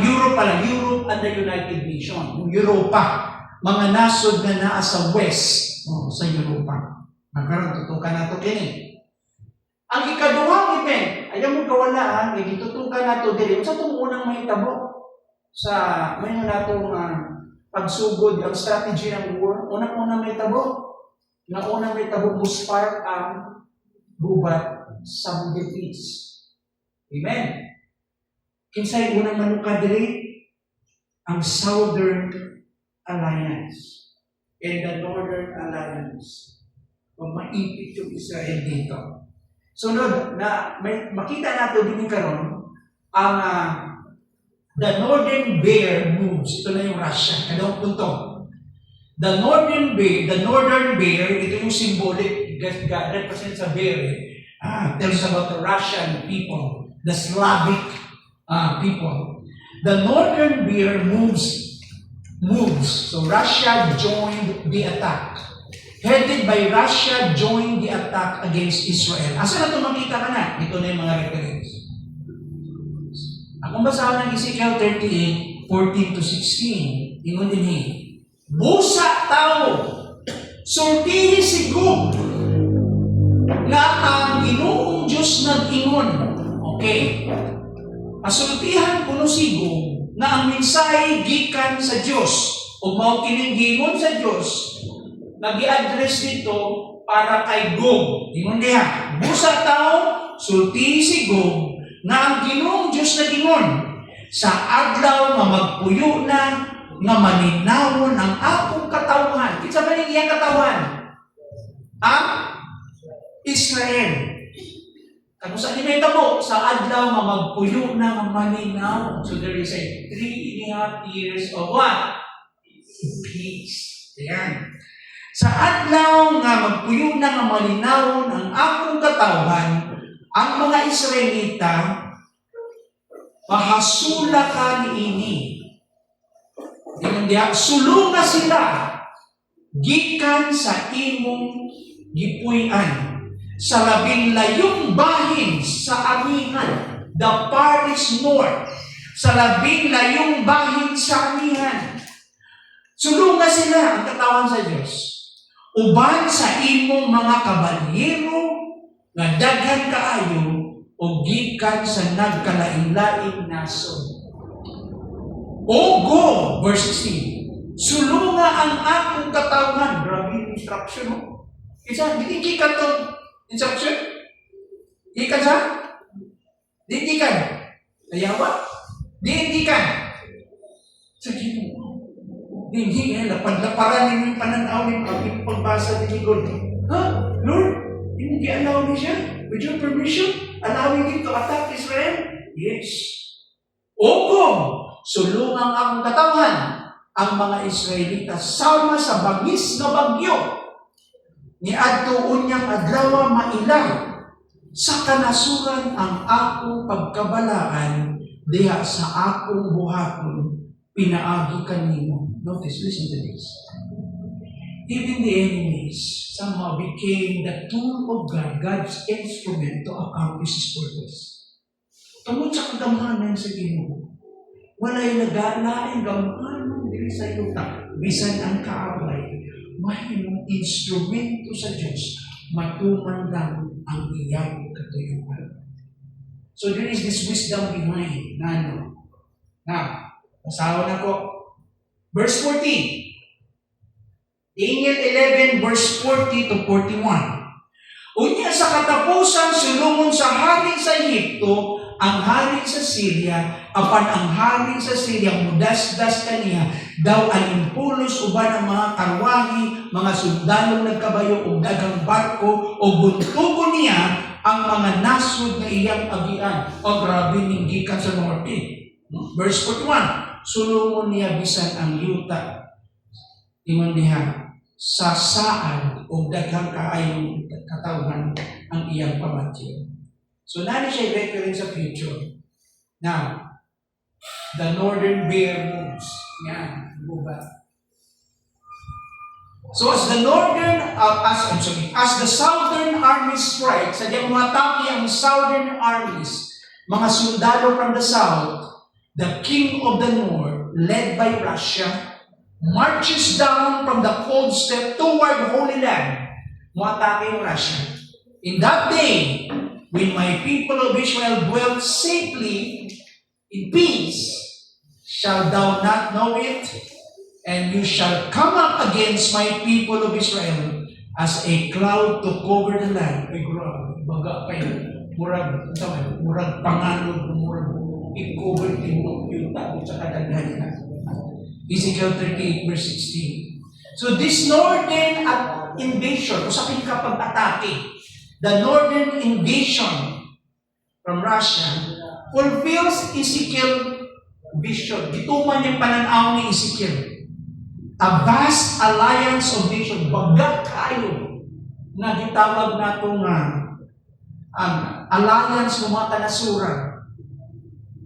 Europe and the United Nations. Yung Europa, mga nasod na naa sa West, sa Europa. Magkaroon, tutukan nato kini. Ang ikaduhang event, ayaw mo kawala, itutukan nato dili. Sa itong unang mahitabo, sa may natong pagsugod, ang strategy ng war, unang-unang mahitabo, na unang mahitabo, spark ang gubat sa Middle East. Amen. Kinsay unang manuka diri? Ang Southern Alliance and the Northern Alliance. Kung maipit yung Israel dito. Sunod, na makita nato din karon ang the Northern Bear moves. Ito na yung Russia. Anong punto? The Northern Bear, ito yung symbolic, represent sa bear. Tells about the Russian people, the Slavic people. The Northern Bear moves. So Russia joined the attack. Headed by Russia, joined the attack against Israel. Asa na ito makita ka na? Ito na yung mga reference. Akong basahan ng Ezekiel 38, 14 to 16, ingon din busa tao, sultihi si Gog, nga ang Ginoong Diyos nag-ingon. Okay. Pasultihan kuno si Gog, na ang mensahe gikan sa Diyos, o mao kining gingon sa Diyos, nag-i-address dito para kay Gog. Ingon diha, busa tao, sultihi si Gog, na ang Ginoong Diyos na gingon, sa adlaw nga magpuyo na, nga maninawon ang akong katawan. Kitsa ba ning iyang katawan? Ang Israel. Kung saan mo, sa adlaw nga magpuyo na, nga maninawon. So there is a 3.5 years of what? Peace. Ayan. Sa adlaw nga magpuyo na, nga maninawon ang akong katawan, ang mga Israelita, mahasula ka niini. Sulunga sila, gikan sa imong gipuy-an, sa labing layong bahin sa amihan, the farthest north, sa 12 bahin sa amihan. Sulunga sila ang katawan sa Diyos. Uban sa imong mga kabalyero nga daghan kaayo o gikan sa nagkalain-laing nason. O go, verse 16. Sulunga ang akong katawan. Grabe yung instruction mo. Isa, di gikan to instruction? Gikan sa? Di gikan. Ayawa? Di gikan. Sa Ginoo. Hindi nga, lapad-laparan ninyo yung pananaw ng aking pagbasa ni God. Ha? Lord, hindi allow niya siya? With your permission? Allowing him to attack Israel? Yes. Opo, sulungang ang katawan ang mga Israelita sama sa bangis na bagyo. Ni adtuon niyang adlaw mailang sa kanasuran ang akong pagkabalaan diha sa akong buhaton pinaagi kanimo. Notice, listen to this. Even the enemies somehow became the tool of God, God's instrument to accomplish His purpose. Tungod sa kagamhanan sa Ginoo, walay nagalaing gamhanan diri sa yuta, bisan ang kaaway, mahimong instrumento sa Diyos, matuman lang ang iyang katuyuan. So there is this wisdom behind, Now, basahan na ko. Verse 14. Daniel 11, verse 40 to 41. Unya sa katapusan, sulungon sa hari sa Egypto, ang hari sa Syria, apan ang hari sa Syria, mudasdas kaniya, daw animpulos uban ang mga karwahi, mga sundalong nagkabayo, o dagang barko, o buntugo niya ang mga nasod na iyang agian. O grabe, hindi ka sa norte. Verse 41. Sulungon niya bisan ang yuta ingon niya sa saan o daghang kaayong katawan ang iyang pamatyo. So nani siya referring sa future. Now, the northern bear moves. Yan, buba. So as the southern armies strike, sa diyang matake ang southern armies, mga sundalo from the south, the king of the north, led by Russia, marches down from the cold steppe toward Holy Land. Muatake yung Russia. In that day, when my people of Israel dwelt safely in peace, shall thou not know it? And you shall come up against my people of Israel as a cloud to cover the land. Ay, grabe. Baga kayo. Murag panganod, murag i-cover yung tao sa kadaghan na. Ezekiel 38 verse 16. So this northern invasion, usapin ka pag-atake, the northern invasion from Russia fulfills Ezekiel vision. Gituman yung pananaw ni Ezekiel. A vast alliance of nation, baga kayo na gitawag nato nga ang alliance ng mga kanasuran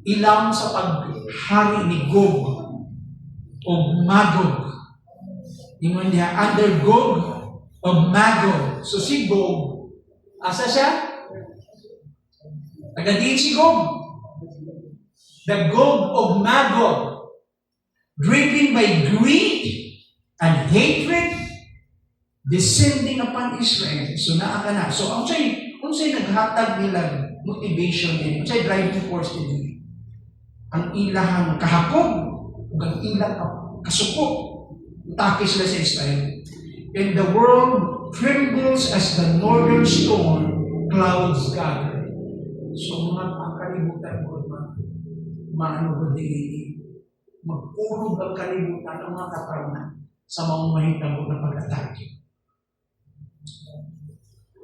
ilang sa paghari ni Gog o Magog. Ingon niya, under Gog o Magog. So si Gog, asa siya? Tagadiin si Gog. The Gog of Magog, driven by greed and hatred, descending upon Israel. So naa ka na. So ang sa'y naghatag nila motivation din, ang sa'y driving force din. Ang ilahang kahakog, ang ilang kasuko, take sila sa Israel. And the world trembles as the northern storm clouds gather. So mga ang kalibutan ko, maano ko din, magpulog ang kalibutan ng mga katarungan sa mga mahitabo na pag-atake.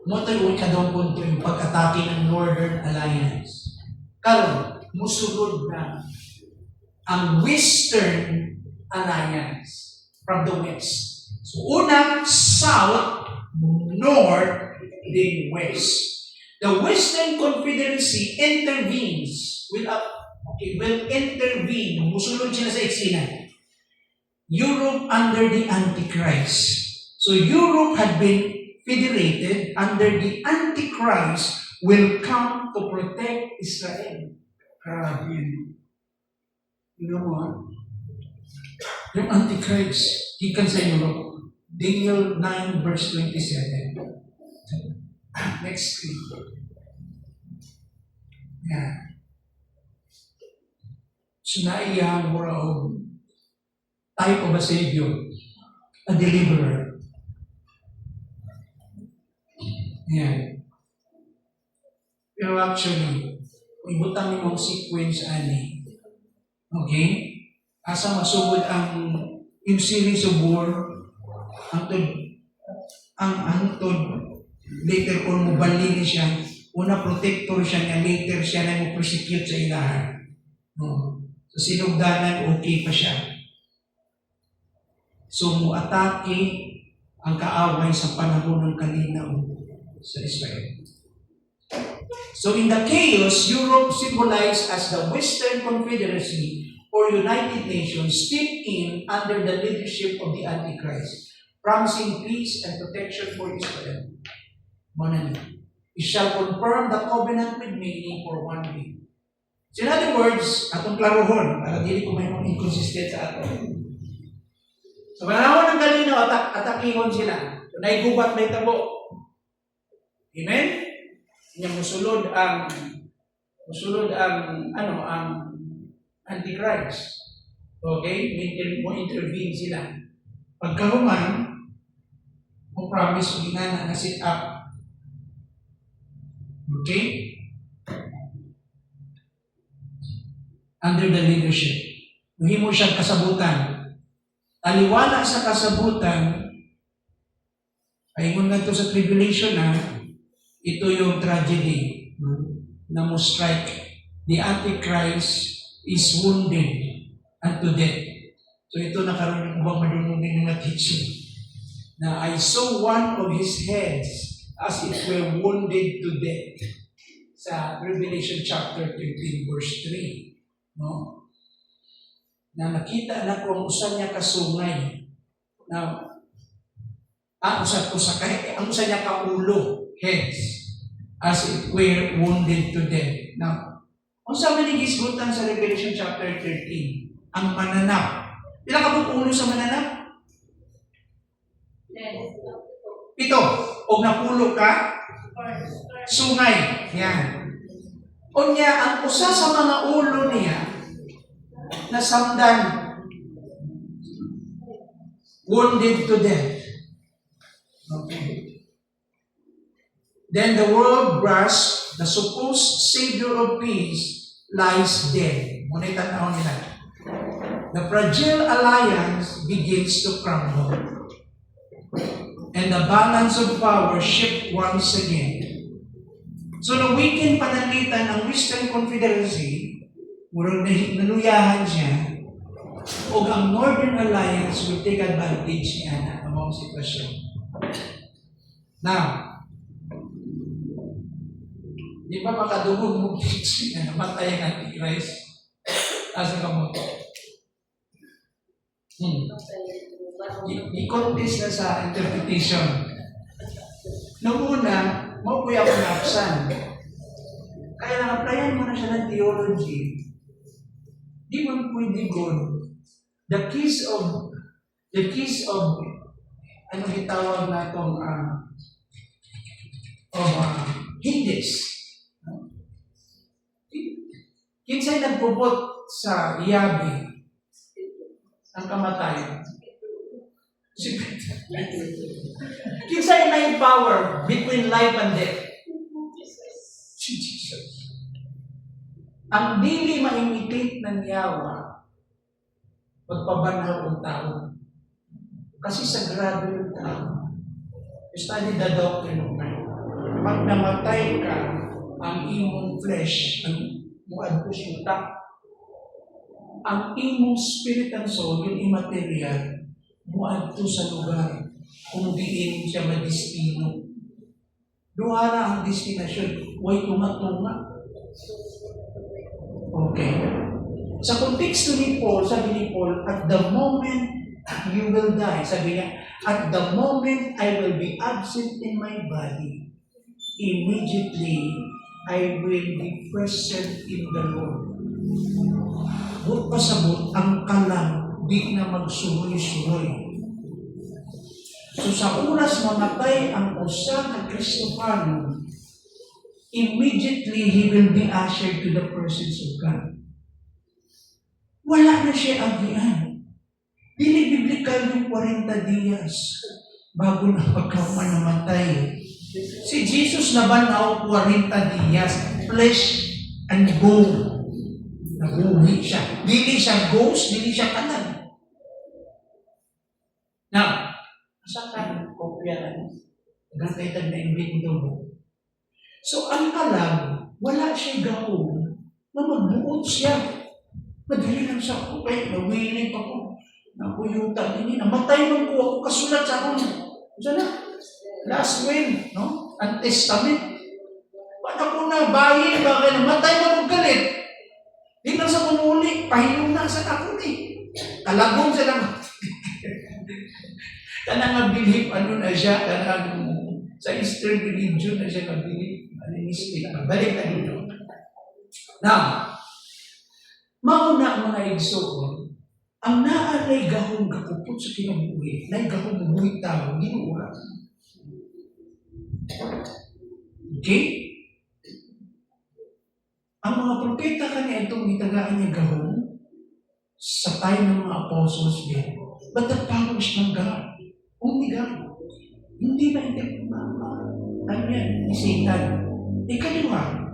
Matuloy ka daw punto yung pag-atake ng Northern Alliance. Karon, musulod na ang Western Alliance from the West. So, una, South, North, then West. The Western Confederacy intervenes, will intervene, musulod sila sa eksena. Europe under the Antichrist. So, Europe had been federated under the Antichrist will come to protect Israel. Grabe yun. Tingnan mo, yung Antichrist, gikan sa Europe. Daniel 9 verse 27. Next screen. Yan. So naiyang mura o type of a savior, a deliverer. Yan. Pero actually, kung ibutang niyo ang sequence ani, okay? Asa masugod ang yung series of war, ang antod, later on mubalini siya, una protector siya nga, later siya na mo-persecute sa ilahan. So sinugdanan, okay pa siya. So muatake ang kaaway sa panahon ng kalinaw sa Israel. So in the chaos, Europe symbolized as the Western Confederacy or United Nations stepped in under the leadership of the Antichrist, promising peace and protection for Israel. Manani. He shall confirm the covenant with me for 1 week. So in other words, atong klarohon, para dili ko may mga inconsistent sa ato. So panahon ng kalinaw, atakihon sila. So naigubat may tabo. Amen? Yung musulod ang Antichrist. Okay? Mo intervene sila. Pagkahuman, mo promise mo na sit up. Okay? Under the leadership. Muhimo siyang kasabutan. Taliwala sa kasabutan, ayun nga ito sa tribulation ito yung tragedy na mo strike. The Antichrist is wounded unto death. So ito nakaroon ko bang madunungin ng teaching na I saw one of his heads as it were wounded to death. Sa Revelation chapter 13 verse 3. No? Na nakita na ko ang usa niya kasungay na ang usa niya ka ulo, heads, as it were wounded to death. Now, kung sabi ni Gisgutan sa Revelation chapter 13, ang mananap. Ilang ka pong ulo sa mananap? 7. O napulo ka? Sungay. Yan. O niya, ang usa sa mga ulo niya, nasamdan, wounded to death. Okay. Then the world brass, the supposed savior of peace, lies dead. Muna'y tanaw nila. The fragile alliance begins to crumble. And the balance of power shift once again. So nawikin panalitan ang Western Confederacy, murang naluyahan siya, o ang Northern Alliance will take advantage niya ng mga sitwasyon. Now, di ba makadugog mo na namatay ang Antichrist? Asa ka mo? I-contest na sa interpretation. Noong una, mo po yung napsan. Kaya na-applyan mo na siya ng theology. Di mo pwede good. The keys of ano gitawag na itong Hindis. Kinsay nagpupot sa Yabi ang kamatayan? Si kinsay may power between life and death? Si Jesus. Ang dili ma-imitate ng Yawa, pagpabanhaw ang tao. Kasi sagrado yung tao. Study the doctrine of man. Pag namatay ka, ang imong flesh, ang muadto yung ang imong spirit and soul, yung immaterial, muadto sa lugar kung diin siya madistino. Duhara ang destinasyon, huwag tunga-tunga. Okay. Sa konteksto ni Paul, sabi ni Paul, at the moment you will die, sabi niya, at the moment I will be absent in my body, immediately I will be present in the Lord. pasabot ang kalang di na magsuroy-suroy. So sa oras mamatay ang usa ka Kristofano, immediately he will be ushered to the presence of God. Wala na siya agian. Dili biblikal yung 40 dias bago na pagkaman namatay. Si Jesus nabanaw 40 dias, flesh and bone. Nabuhi siya. Dili siya ghost, dili siya kanan. Now, asa ka kopya na? Gantay-tag na imbit mo. So, ang kalag, wala siya gawon na magbuot siya. Madali lang siya, okay, nawiling pa ko. Nakuyutan din, namatay man ko ako, kasulat sa akong, diyan na, last will, no? Ang testament. Paano ko na, bayi, bakit namatay man kong galit? Di na sa kumuli, pahilong na sa ako ni. Kalagong siya lang. Kanang mabilib, ano na siya, kanang sa Eastern religion na siya mabilib. Balik na dito. Now, mauna ang mga igsoon, ang naalay gahong kakupot sa kinabuhi, na gahong buhay tao, ginuura. Okay? Ang mga propeta kanya itong itagaan niya gahong sa time ng mga apostles din. But the power is from God. Only God. Hindi na kanya ni Satan. Ikalawa,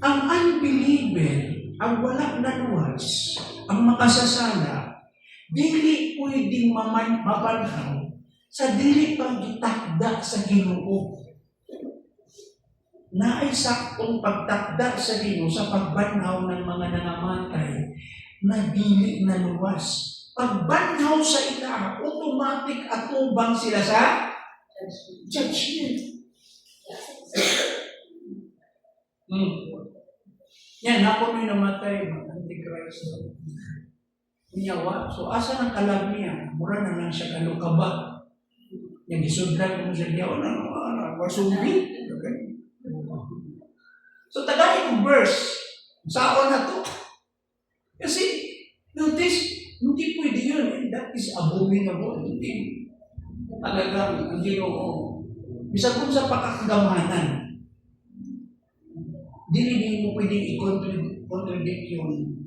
ang unbeliever, ang walang naluwas, ang makasasala, dili pwedeng mapanhaw sa dili pang gitakda sa Ginoo. Naay saktong pagtakda sa Ginoo sa pagbanhaw ng mga nangamatay na dili naluwas. Pagbanhaw sa ila, automatic atubang sila sa judgment. Yan, ako nung namatay, Antichrist. Kunyawa. So, asa ng kalag niya? Mura na lang siya kalukaba. Yung isudlan mo siya, diyaw na, masubi. So, tagay kong verse. Saan na to? Kasi, notice, hindi pwede yun. That is abominable. Hindi. Talagang, ang Ginoo. Bisa kung sa pakakagamanan, dili mo pwedeng i-contradict yung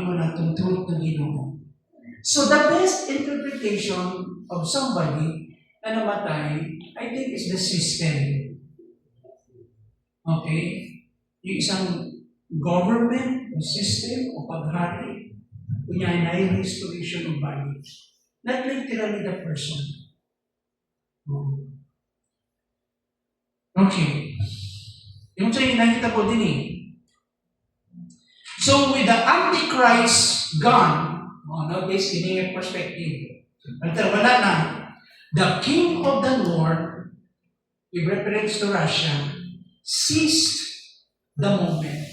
mo na itong truth ng Ginoo. So the best interpretation of somebody na namatay, I think is the system. Okay? Yung isang government, o system, o paghari, kunya na yung restoration of body. Not literally the person. Okay. Yung sa'yo, nakita ko din eh. So, with the Antichrist gone, notice, hindi yung perspective. Wala na. The king of the north, in reference to Russia, seized the moment.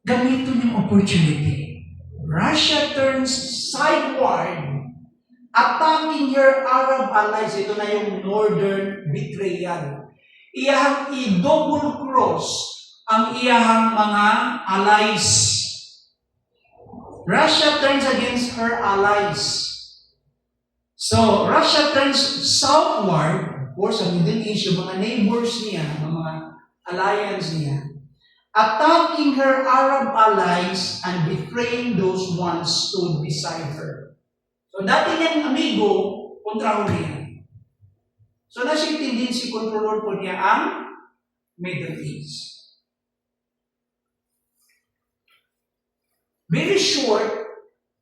Gamito yung opportunity. Russia turns sideward, attacking her Arab allies. Ito na yung northern betrayal. Iyahang i-double cross ang iyahang mga allies. Russia turns against her allies. So, Russia turns southward, of course, sa Middle East, yung mga neighbors niya, mga alliance niya, attacking her Arab allies and betraying those ones stood beside her. So, dati niyang amigo, kontra ko niya. So, nasa tendency controller po niya ang Middle East. Very short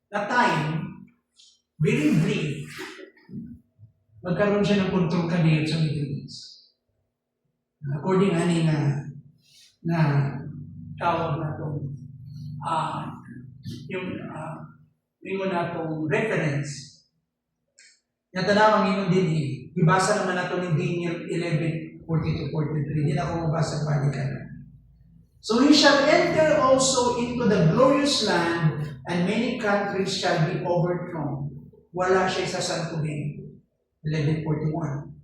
na time, very brief, magkaroon siya ng control kanina sa Middle East. According ani na tawag na itong yung na itong reference. Natanawang yun din eh. Ibasa naman nato ni Daniel 11:40-43. Hindi na ako mabasa balikan. So he shall enter also into the glorious land, and many countries shall be overthrown. Wala siya sa santuhin. 11:41.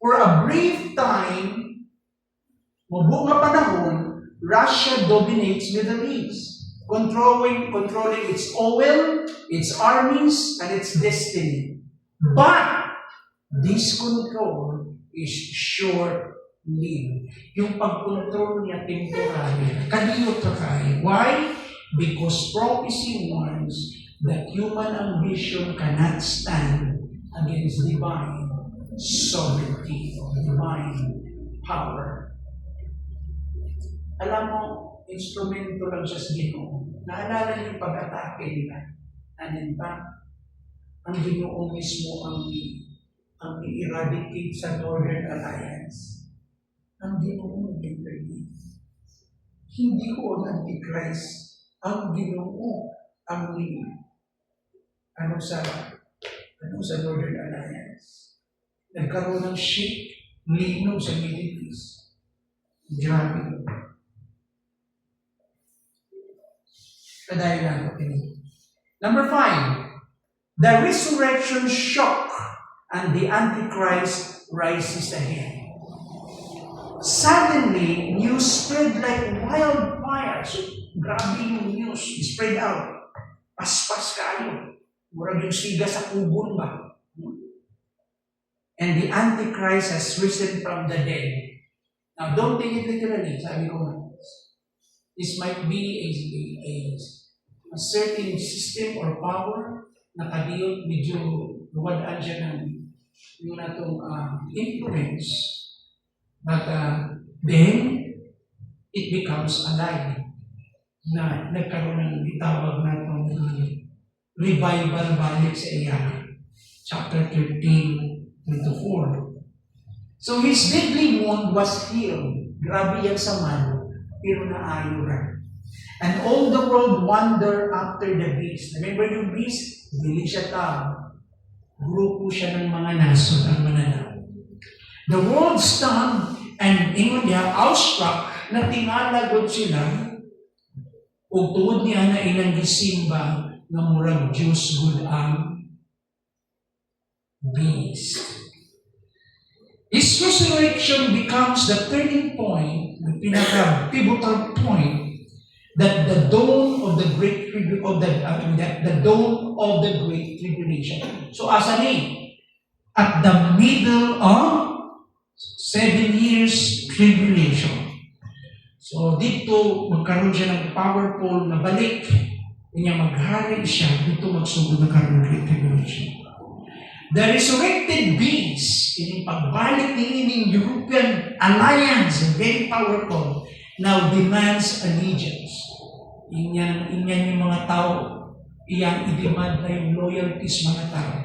For a brief time, mabuong nga panahon, Russia dominates Middle East, controlling its oil, its armies, and its destiny. But this control is short-lived. Yung pagkontrol niya temporary. Kadiyot ka kayo. Why? Because prophecy warns that human ambition cannot stand against divine sovereignty or divine power. Alam mo, instrumento lang siya sa Ginoo. Naalala niyo yung pag-atake nila. Anin pa? Ang Ginoo mismo ang i-eradicate sa Northern Alliance. Ang Ginoo nag-intervene. Hindi ko ang Antichrist. Ang Ginoo ang sa Northern Alliance. Nagkaroon ng ship, linog sa Middle East. Grabe. Kadahilan ko pinili. Number 5, the resurrection shock and the Antichrist rises again. Suddenly, news spread like wildfire. So, grabe yung news. Spread out. Paspas kayo. Murag yung siga sa kubon ba? And the Antichrist has risen from the dead. Now, don't take it literally. Sabi ko nga. This might be a certain system or power na kadiyot medyo luwadaan siya ng yung natong influence. But then, it becomes alive na nagkaroon ng itawag natong revival balik sa iya. Chapter 13 to 4. So his deadly wound was healed. Grabe yan sa man, pero naayo ra. And all the world wondered after the beast. Remember yung beast? Dili siya tao. Grupo siya ng mga naso ang mananaw. The world stunned and ingon niya, awestruck, na tingalagod sila o tuod niya na ilang gisimba na murag Diyos good ang beast. His resurrection becomes the turning point, the pinaka-pivotal point that the dawn of the great tribulation. So asa ni? At the middle of 7 years tribulation. So dito magkaroon siya ng powerful na balik. Kanya maghari siya dito magsugod na karoon ng great tribulation. The resurrected beast, yung pagbalik ng European alliance, very powerful, now demands allegiance. Inyan yung mga tao, iyang i-demand na yung loyalties mga tao.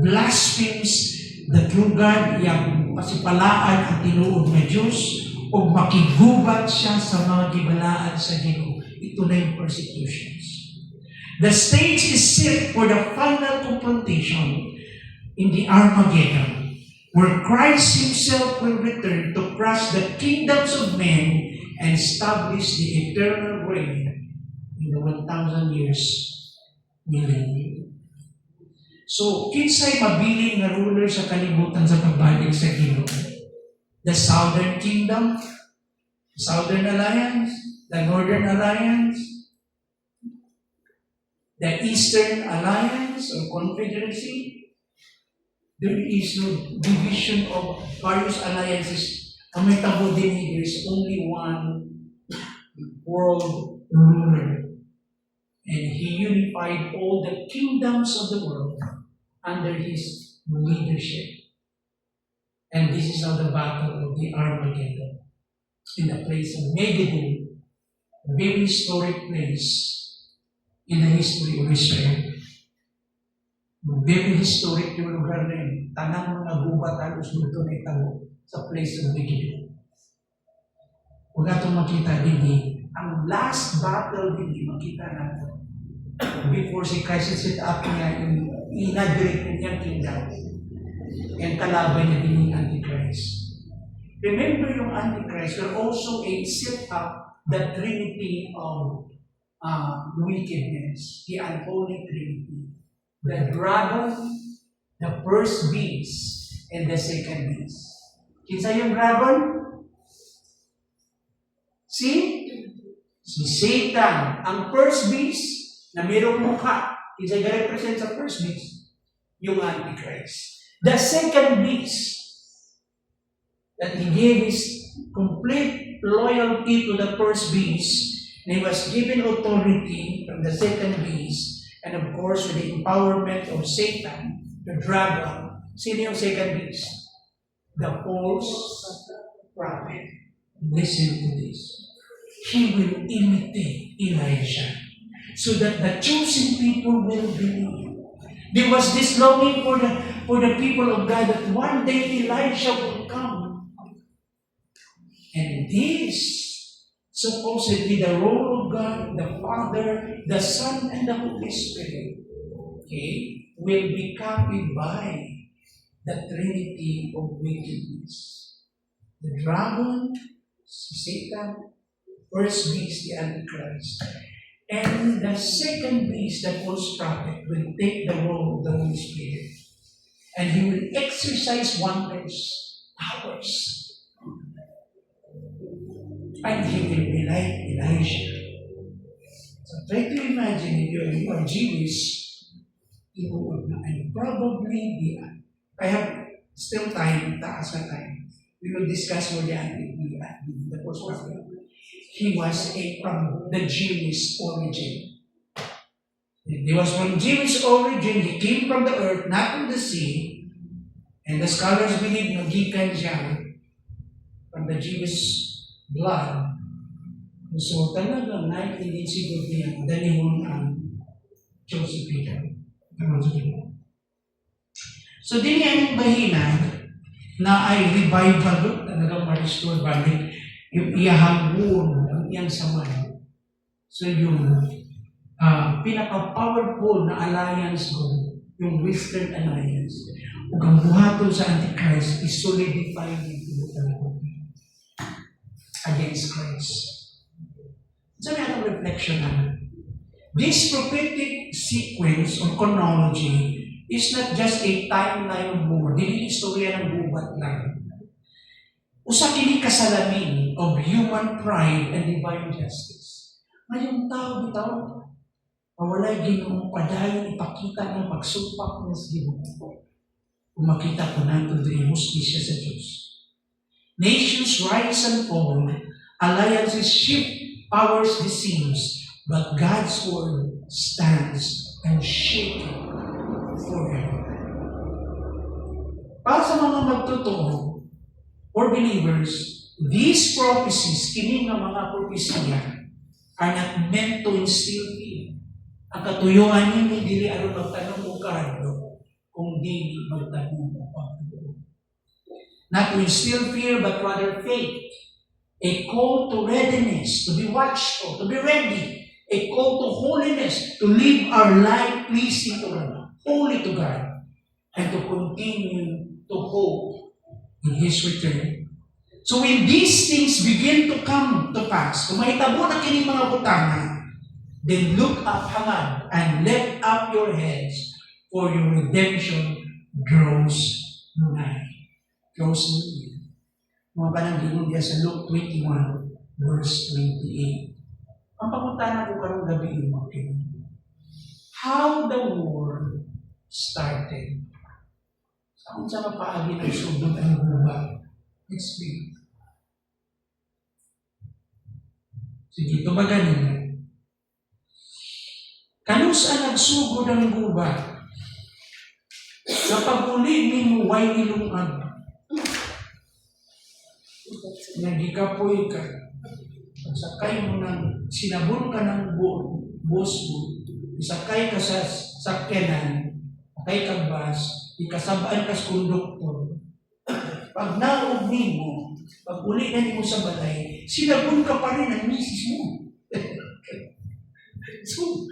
Blasphemes the true God, iyang pasipalaan ang tinuod na Diyos, o makigubat siya sa mga gibalaan sa Ginoo. Ito na yung persecutions. The stage is set for the final confrontation in the Armageddon, where Christ Himself will return to crush the kingdoms of men and establish the eternal reign in the 1,000 years millennium. So, kinsay mabiling na ruler sa kalibutan sa pagbalik sa Ginoo? The Southern Kingdom, Southern Alliance, the Northern Alliance, the Eastern Alliance or Confederacy. There is no division of various alliances. Ang may tabo din, there is only one world ruler. And He unified all the kingdoms of the world under His leadership. And this is how the battle of the Armageddon in the place of Megiddo, a very historic place in the history of Israel. Very historic yung lugar na yun. Tanang mga gubat halos dito na italo sa place of Megiddo. Huwag natong makita din ang last battle din makita natin before si Christ set up niya yung inaugurate niyang kingdom and kalaban niya din yung Antichrist. Remember yung Antichrist will also set up the trinity of wickedness, the unholy trinity. The dragon, the first beast, and the second beast. Kinsa yung dragon? Si Satan, ang first beast na mayroong mukha. Isa represent sa first beast, yung Antichrist. The second beast, that he gave his complete loyalty to the first beast, and he was given authority from the second beast, and of course with the empowerment of Satan, the dragon. Sino yung second beast? The false prophet. Listen to this. He will imitate Elijah so that the chosen people will believe. There was this longing for the people of God that one day Elijah will come. And this, supposedly the role of God, the Father, the Son, and the Holy Spirit, okay, will be copied by the Trinity of wickedness. The dragon, Satan, first beast, the Antichrist. And the second beast, the false prophet, will take the role of the Holy Spirit. And he will exercise wonders, powers. And he will be like Elijah. So try to imagine if you are Jewish, you would and probably be. I have still time, taas na time. We will discuss more the false prophet. He was from the Jewish origin. He was from Jewish origin. He came from the earth, not from the sea. And the scholars believe magikan siya from the Jewish blood. So talagang naintindihan siguro niya dalihon ang Joseph Peter. So din yan yung bahina na ay revival talagang ma-restore balik yung iyahambun ang iyang samahan. So yung pinaka-powerful na alliance ko, yung Western Alliance, ug ang buhaton sa Antichrist is solidifying yung against Christ. So may atong reflection na this prophetic sequence or chronology is not just a timeline of war, dili istorya ng gubat lang. Usa kini kasalamin of human pride and divine justice. Ngayong tao bitaw, mawalay Ginoong padayon ipakita ng pagsupak ng Ginoo. Kung makita ko nato diri hustisya sa Diyos. Nations rise and fall, alliances shift, powers deceives, but God's word stands unshaken forever. Para sa mga magtotoo or believers, these prophecies, kini nga mga propesya, are not meant to instill fear. Ang katuyuan nini dili aron magtanong og kardo, kung dili magtanong og pagtuo. Not to instill fear, but rather faith. A call to readiness, to be watchful, to be ready. A call to holiness, to live our life pleasing to God, holy to God, and to continue to hope in His return. So when these things begin to come to pass, kung mahitabo na kini mga butana, then look up hangad and lift up your heads, for your redemption draws nigh. Draws nigh. Mga panangginom diya sa Luke 21, verse 28. Ang pangutana ko karong gabi yung mga how the war started. Saan sa mapaagi ng sugod ang guba? Let's read. Sige, tumagan niyo. Kanusa nagsugod ang guba? Sa pag-uli ni mo, way nilungag. Nagikapoy ka. Sakay mo ng, sinabon ka ng bus mo, isakay ka sa sakyanan, sakay ka bus, ikasabaan ka sa konduktor. Pag naog mo, pag uli na mo sa balay, sinabon ka pa rin ang misis mo. So,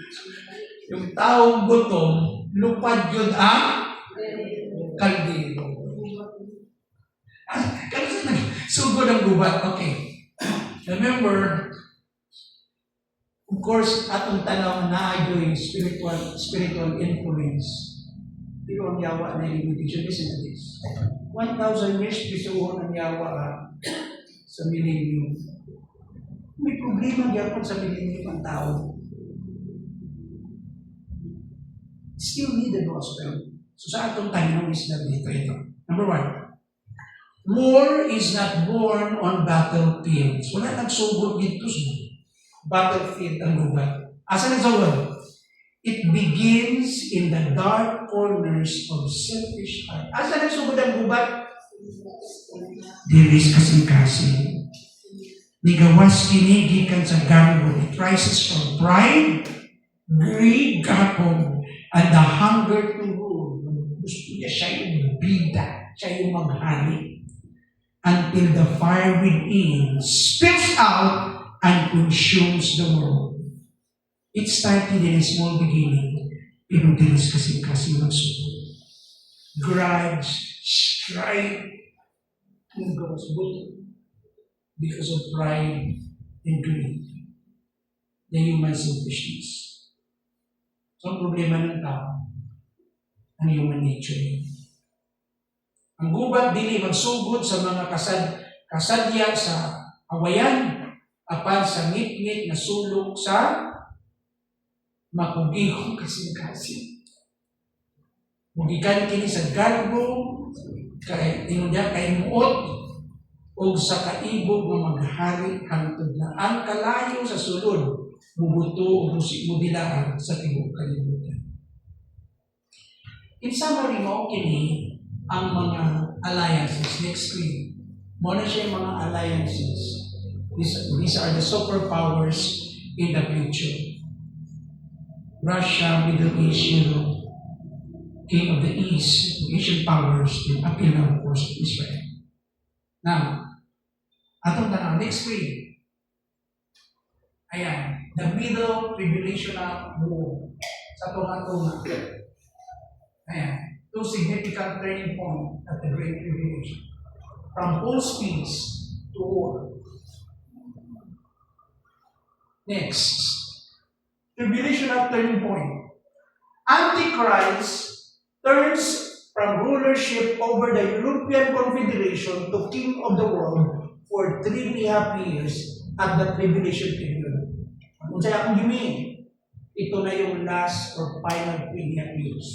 yung taong gutom, lupad yun ang kaldero. Kasi sugod ang gubat. Okay. Remember, of course, atong tanaw na yung spiritual influence. Pero ang yawa na limitation, listen to this. 1,000 years before ang yawa sa millennium. May problema gyapon sa millennium ang tao. Still need the gospel. So sa atong Panginoong Islam dito, ito. Number 1. War is not born on battlefields. Wala nagsugod dito sa battlefield ang gubat. Asa nagsugod? It begins in the dark corners of selfish heart. Asa nagsugod ang gubat? Diris kasing-kasing. Nigawas kinigikan sa ganggo. It rises from pride, greed, kapon, and the hunger to rule. Gusto niya siya yung bida, siya yung maghari. Until the fire within spills out and consumes the world. It started in a small beginning, pero dinis kasing-kasing magsugod. Grudge, strife, and goes because of pride and greed. The human selfishness. So, ang problema ng tao, ang human nature. Ang gubat dili magsugod sa mga kasadya sa awayan, apan sa ngit-ngit na sulok sa makugihong kasing-kasing. Mugikan kini sa galbo, kay muot, o sa kaibog ng maghari hangtod na ang kalayo sa sulod, mubuto o mudilaan sa tibok kalibutan. In summary mo, kini ang mga alliances. Next screen. Muna siya yung mga alliances. These are the superpowers in the future. Russia, Middle East, Europe, King of the East, Asian powers, and appeal of course of Israel. Now, atong tanang, next screen. Ayan, the middle tribulational war. Sa tunga-tunga. Ayan, two significant turning point at the Great Tribulation. From false peace to war. Next, tribulational turning point. Antichrist turns from rulership over the European Confederation to king of the world for 3.5 years at the tribulation period. Kung sa'yo akong gimi, ito na yung last or final 3.5 years.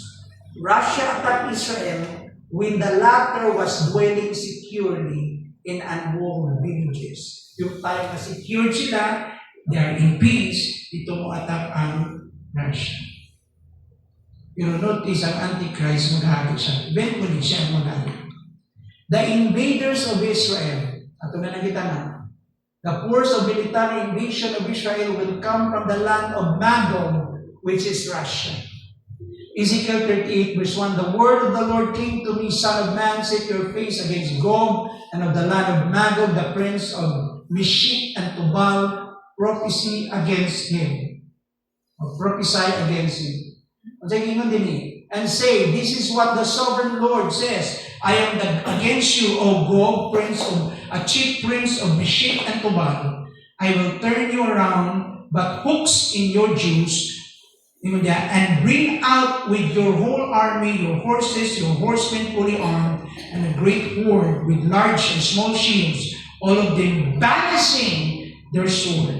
Russia attacked Israel when the latter was dwelling securely in unwalled villages. Yung time na secured sila, they are in peace, ito mo attack ang Russia. Pero notice, ang Antichrist mag-ahari siya. Eventually, siya ang mag-ahari. The invaders of Israel, ato na nakita na, the force of military invasion of Israel will come from the land of Magog, which is Russia. Ezekiel 38 verse 1, the word of the Lord came to me, Son of man, set your face against Gog, and of the land of Magog, the prince of Meshech and Tubal, prophesy against him. Or prophesy against him. And say, this is what the sovereign Lord says, I am against you, O Gog, chief prince of Meshech and Tubal. I will turn you around, but hooks in your Jews, and bring out with your whole army, your horses, your horsemen fully armed, and a great horde with large and small shields, all of them banishing their sword.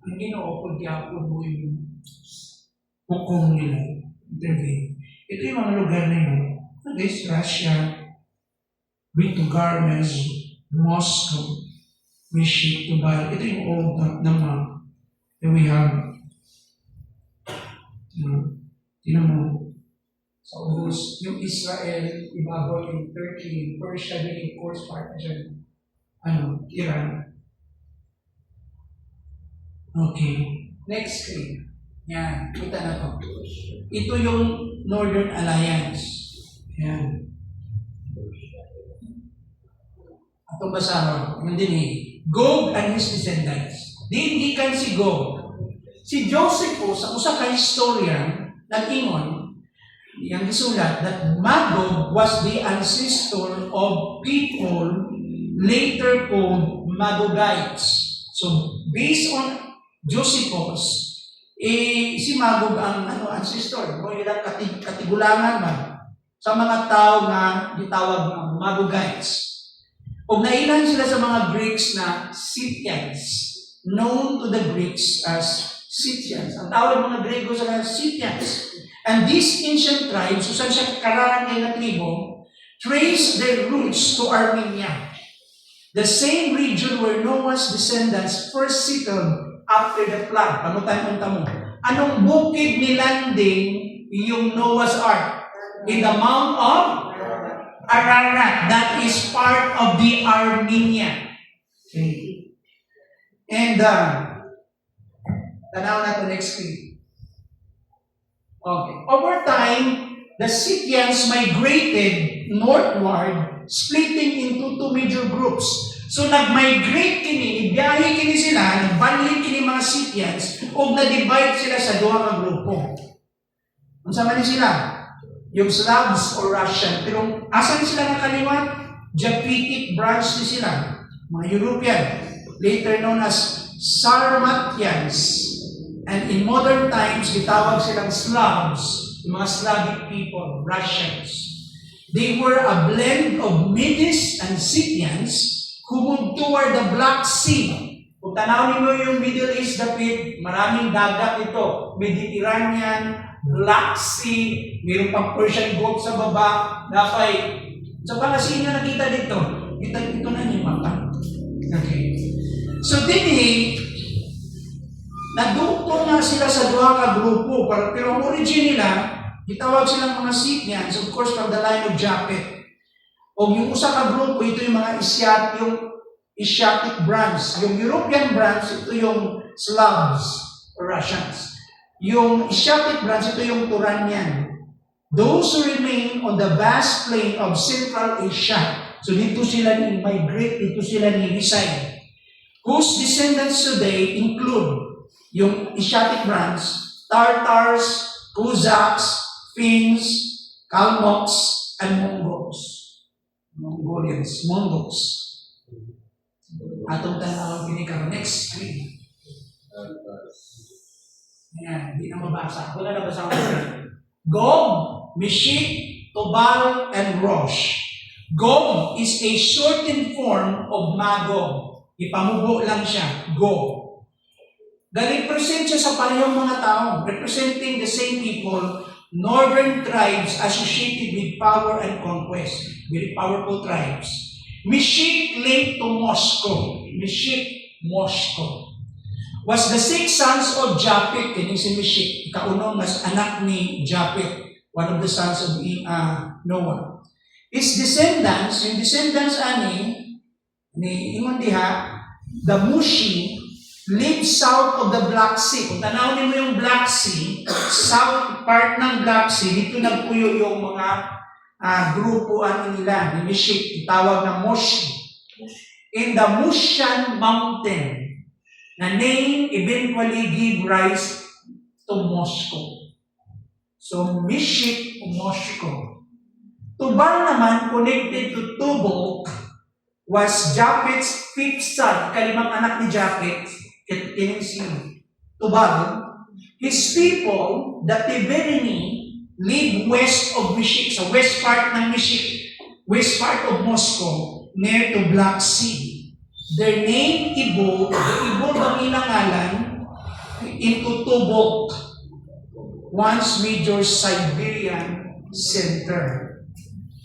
Ang Ginoo ko diapon mo yung hukom nila. Ito yung mga lugar na yun. This Russia, Garmez, Moscow, Meshech, Tubal. Ito yung old na map. And we have tinan mo, sa Urus, yung Israel, ibabaw yung Turkey, Persia, yung course part na siya, Iran. Okay, next screen. Yan, kita na to. Ito yung Northern Alliance. Yan. Atong basahan, yung din Gog and his descendants. Dindikan si Gog. Si Josephus, ang usa ka historian, nag-ingon, yang gisulat that Magog was the ancestor of people later called Magogites. So, based on Josephus, si Magog ang ancestor, o ilang katigulangan man sa mga tao na gitawag ng Magogites. O nailan sila sa mga Greeks na Scythians, known to the Greeks as Scythians. Ang tawag mga Grego sa mga Scythians. And these ancient tribes, kung saan siya kararangay na tribo, trace their roots to Armenia, the same region where Noah's descendants first settled after the flood. Pamutan mo. Anong bukid nilanding yung Noah's Ark? In the Mount of Ararat. That is part of the Armenia. Okay. And, tanaw na to next screen. Okay. Over time, the Scythians migrated northward, splitting into two major groups. So nag-migrate kini, ibiyahe kini sila, nagbanlin kini mga Scythians, o na-divide sila sa duha ka grupo. Ang sama ni sila, yung Slavs or Russian. Pero asan sila nakaliwat? Japhetic branch ni sila, mga European, later known as Sarmatians. And in modern times, gitawag silang Slavs, yung mga Slavic people, Russians. They were a blend of Medes and Scythians who moved toward the Black Sea. Kung tanawin mo yung Middle East, David, maraming dagat ito. Mediterranean, Black Sea, mayroong pang Persian Gulf sa baba, napay. Sa pangasin nyo nakita dito, ito na yung mapa. Okay. So, nagdugtong nga sila sa duha ka grupo, pero ang origin nila, itawag silang mga Scythians, of course, from the line of Japhet. O yung usa ka grupo, ito yung mga Asiatic branch. Yung European branch, ito yung Slavs or Russians. Yung Asiatic branch, ito yung Turanian. Those who remain on the vast plain of Central Asia. So dito sila ni-migrate, dito sila ni-reside. Whose descendants today include yung Asiatic branch, Tartars, Cossacks, Finns, Kalmucks, and Mongols. Atong tanawag pinikaroon. Next screen. Ayan, hindi na mabasa. Wala na basa ko. Gog, Meshech, Tubal, and Rosh. Gog is a shortened form of Magog. Ipamubo lang siya. Gog. Represent siya sa parehong mga tao, representing the same people, northern tribes associated with power and conquest. Very powerful tribes. Meshech linked to Moscow. Moscow. Was the six sons of Japhet, kini si Meshech, ikaunong mas anak ni Japhet, one of the sons of Noah. His descendants, yung descendants ni ingon diha, the Mushi, lived south of the Black Sea. Kung tanawin mo yung Black Sea, south part ng Black Sea, dito nagpuyo yung mga grupo nila, ni Meshech, itawag na Moshi. In the Mushan Mountain, na name eventually give rise to Moscow. So, Meshech, Moscow. Tubal naman, connected to Tubal, was Japheth's fifth son, kalimang anak ni Japhet, kining si Tubal. His people, the Tiberini, live west of Meshech, sa west part ng Meshech, west part of Moscow, near to Black Sea. Their name evolved ang ilang ngalan into Tubok, once major Siberian center.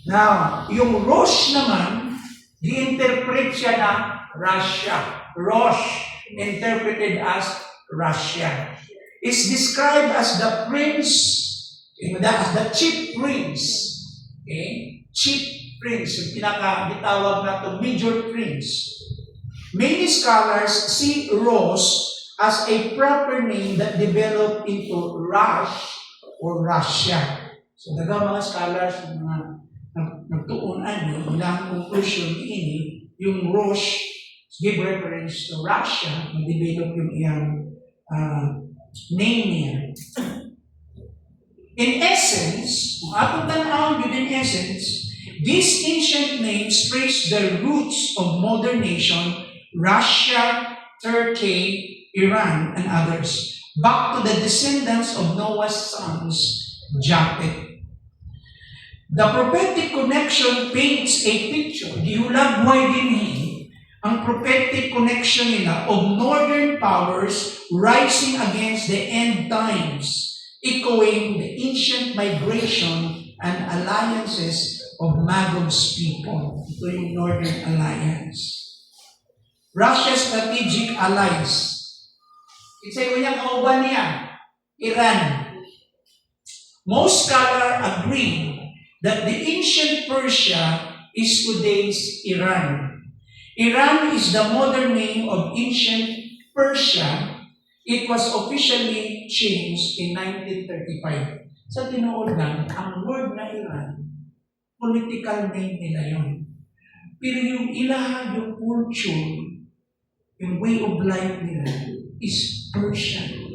Now, yung Rosh naman, di-interpret siya na Russia. Rosh, interpreted as Russia, is described as the prince, as the chief prince. Okay? Chief prince, yung pinaka-bitawag na to, major prince. Many scholars see Rosh as a proper name that developed into Rush or Russia. So, daga mga scholars, mga nagtuunan yun, ilang conclusion ini, yung Rosh give reference to Russia, na-develop yung iyang name niya. In essence, kung atong tanawin yun in essence, these ancient names trace the roots of modern nation, Russia, Turkey, Iran, and others, back to the descendants of Noah's sons, Japhet. The prophetic connection paints a picture. Gihulagway dinhi ang prophetic connection nila of northern powers rising against the end times, echoing the ancient migration and alliances of Magog's people. Ito yung Northern Alliance. Russia's strategic allies. Isa yung niyang kauban niya, Iran. Most scholars agree that the ancient Persia is today's Iran. Iran is the modern name of ancient Persia. It was officially changed in 1935. Sa tinuod lang, ang word na Iran, political name nila yun. Pero yung ilaha, yung culture, yung way of life nila is Persian.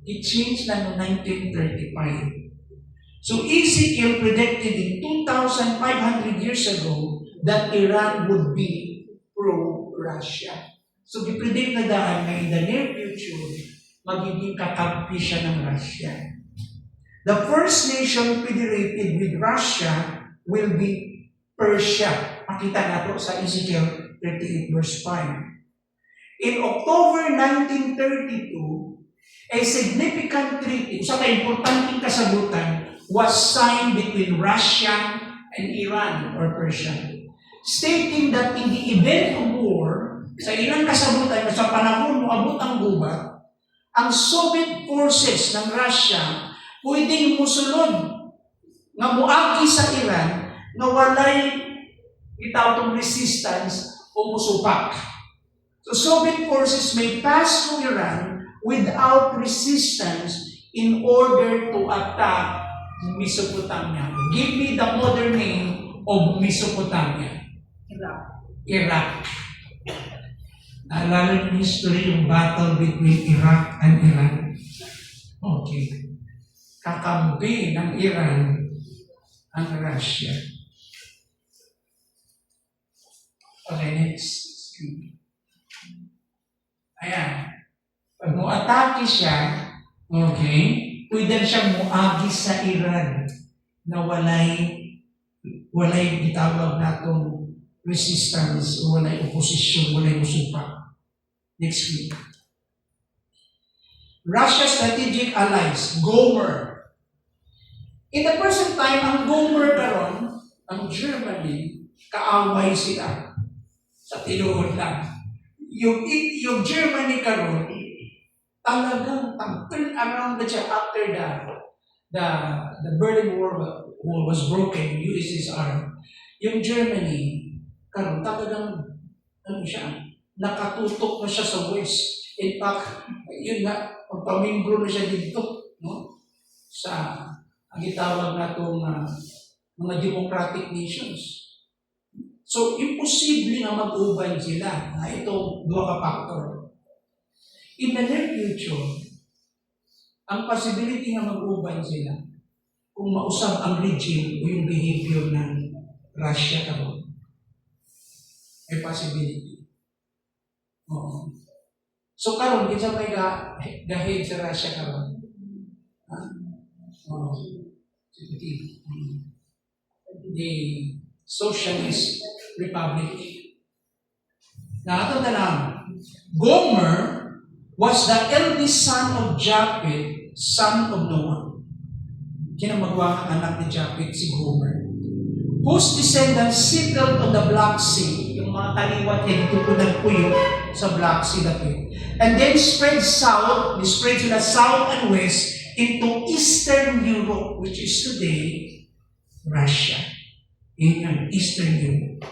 It changed na noong 1935. So Ezekiel predicted in 2,500 years ago that Iran would be pro-Russia. So gipredict na daan na in the near future, magiging kakampi siya ng Russia. The first nation federated with Russia will be Persia. Makita nato sa Ezekiel 38 verse 5. In October 1932, a significant treaty, sa importanteng kasagutan, was signed between Russia and Iran or Persia, stating that in the event of war, sa ilang kasagutan, sa panahon mo abot ang gubat, ang Soviet forces ng Russia pwedeng musulod nga muagi sa Iran na walay itawag resistance o musupak. So Soviet forces may pass through Iran without resistance in order to attack Mesopotamia. Give me the modern name of Mesopotamia. Iraq. Naalala yung history, yung battle between Iraq and Iran. Okay. Kakampi ng Iran ang Russia. Okay, next. Ayan. Pag mo-atake siya, okay, pwede siyang muagi sa Iran na walay itawag natong resistance o walay opposition, walay musupak. Next week. Russia's strategic allies, Gomer. In the present time, ang Gomer karon, ang Germany, kaaway sila. Sa tinuod lang. Yung Germany karon, talagang turn around na siya after the Berlin Wall was broken, USSR. Yung Germany, karon talagang nakatutok na siya sa West. In fact, yun na, pagpamimbro na siya dito, no? Sa, ang itawag na itong mga democratic nations. So, imposible nga mag-ubay sila. Itong dua ka factor. In the near future, ang possibility nga mag-ubay sila kung mausap ang regime o yung behavior ng Russia karon. May possibility. Oo. So karon kinsa may gahid sa Russia karon? The Socialist Republic. Nato tanan. Gomer was the eldest son of Japheth, son of Noah. Kinamagwa ang anak ni Japheth si Gomer, whose descendants settled on the Black Sea, yung mga taliwat niya dito po nagpuyo sa Black Sea dati. And then spread south sila south and west into Eastern Europe, which is today Russia. Yun yung Eastern Europe.